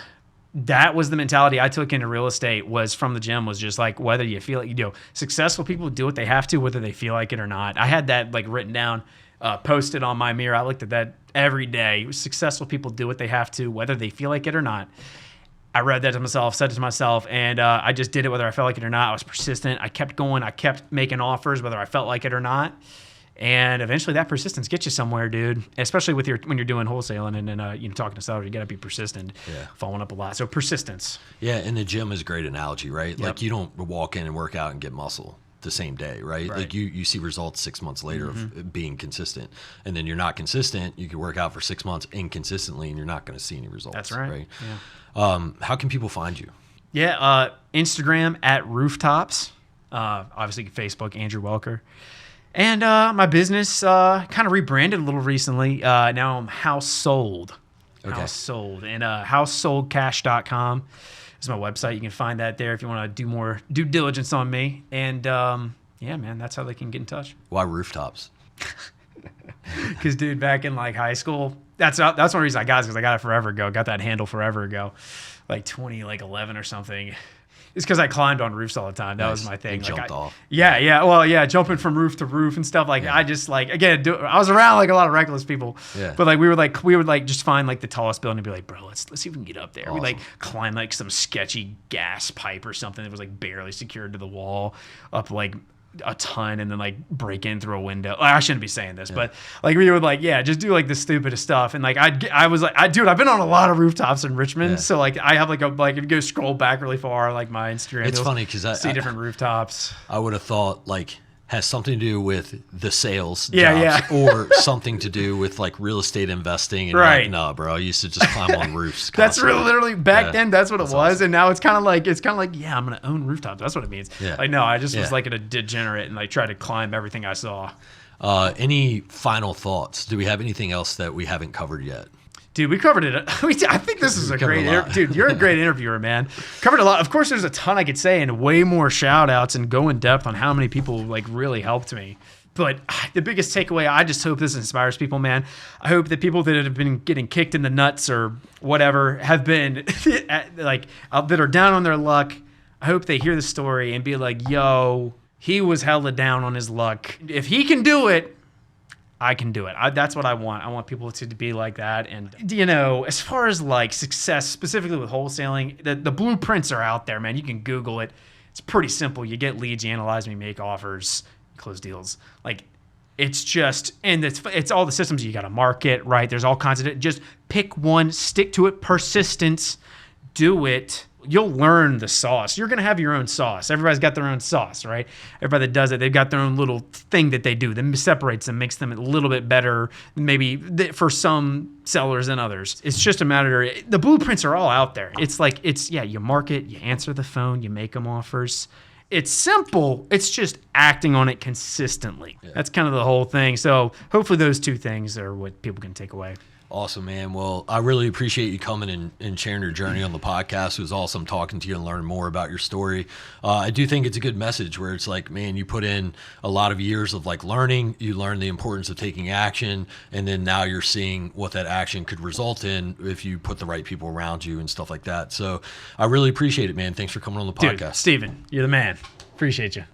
Speaker 2: that was the mentality I took into real estate, was from the gym, was just like, whether you feel like, successful people do what they have to, whether they feel like it or not. I had that like written down, posted on my mirror. I looked at that every day. Successful people do what they have to, whether they feel like it or not. I read that to myself, said it to myself, and I just did it whether I felt like it or not. I was persistent. I kept going. I kept making offers whether I felt like it or not. And eventually that persistence gets you somewhere, dude, especially when you're doing wholesaling and talking to sellers. You got to be persistent, following up a lot. So persistence.
Speaker 1: Yeah, and the gym is a great analogy, right? Yep. Like you don't walk in and work out and get muscle the same day, right? Like you see results 6 months later of being consistent. And then you're not consistent. You can work out for 6 months inconsistently and you're not going to see any results.
Speaker 2: That's right.
Speaker 1: Yeah. How can people find you?
Speaker 2: Yeah, Instagram at Rooftops. Obviously Facebook, Andrew Welker. And my business kind of rebranded a little recently. Now I'm House Sold. Okay. House Sold. And housesoldcash.com is my website. You can find that there if you want to do more due diligence on me. And yeah, man, that's how they can get in touch.
Speaker 1: Why Rooftops?
Speaker 2: Because, dude, back in like high school, that's one reason I got it, because I got it forever ago. Got that handle forever ago, like 2011 or something. It's because I climbed on roofs all the time. That was my thing.
Speaker 1: Like jumped off.
Speaker 2: Yeah. Well, yeah, jumping from roof to roof and stuff. I just again, I was around like a lot of reckless people. Yeah. But we would just find like the tallest building and be like, bro, let's see if we can get up there. Awesome. We climb like some sketchy gas pipe or something that was like barely secured to the wall up like a ton, and then like break in through a window. I shouldn't be saying this, but like we would just do like the stupidest stuff. And like I was like, dude, I've been on a lot of rooftops in Richmond, so like I have like if you go scroll back really far, like my Instagram,
Speaker 1: it's funny because I
Speaker 2: see different rooftops.
Speaker 1: I would have thought like has something to do with the sales jobs or something to do with like real estate investing. And like, no, bro, I used to just climb on roofs.
Speaker 2: That's literally back then. That's what it was. Awesome. And now it's kind of like, yeah, I'm going to own rooftops. That's what it means. Yeah. Like, no, I just was like a degenerate and like tried to climb everything I saw.
Speaker 1: Any final thoughts? Do we have anything else that we haven't covered yet?
Speaker 2: Dude, we covered it. I think this is a great dude. You're a great interviewer, man. Covered a lot. Of course, there's a ton I could say and way more shout outs and go in depth on how many people like really helped me. But the biggest takeaway, I just hope this inspires people, man. I hope that people that have been getting kicked in the nuts or whatever have been that are down on their luck. I hope they hear the story and be like, yo, he was hella down on his luck. If he can do it, I can do it. That's what I want. I want people to be like that. And, as far as like success, specifically with wholesaling, the blueprints are out there, man. You can Google it. It's pretty simple. You get leads, you analyze them, you make offers, close deals. Like it's just, and it's all the systems you got to market, right? There's all kinds of it. Just pick one, stick to it, persistence, do it. You'll learn the sauce. You're going to have your own sauce. Everybody's got their own sauce, right? Everybody that does it, they've got their own little thing that they do that separates them, makes them a little bit better, maybe for some sellers than others. It's just a matter, the blueprints are all out there. It's like, you market, you answer the phone, you make them offers. It's simple. It's just acting on it consistently. Yeah. That's kind of the whole thing. So hopefully those two things are what people can take away.
Speaker 1: Awesome, man. Well, I really appreciate you coming and sharing your journey on the podcast. It was awesome talking to you and learning more about your story. I do think it's a good message where it's like, man, you put in a lot of years of like learning, you learn the importance of taking action, and then now you're seeing what that action could result in if you put the right people around you and stuff like that. So I really appreciate it, man. Thanks for coming on the podcast.
Speaker 2: Dude, Steven, you're the man. Appreciate you.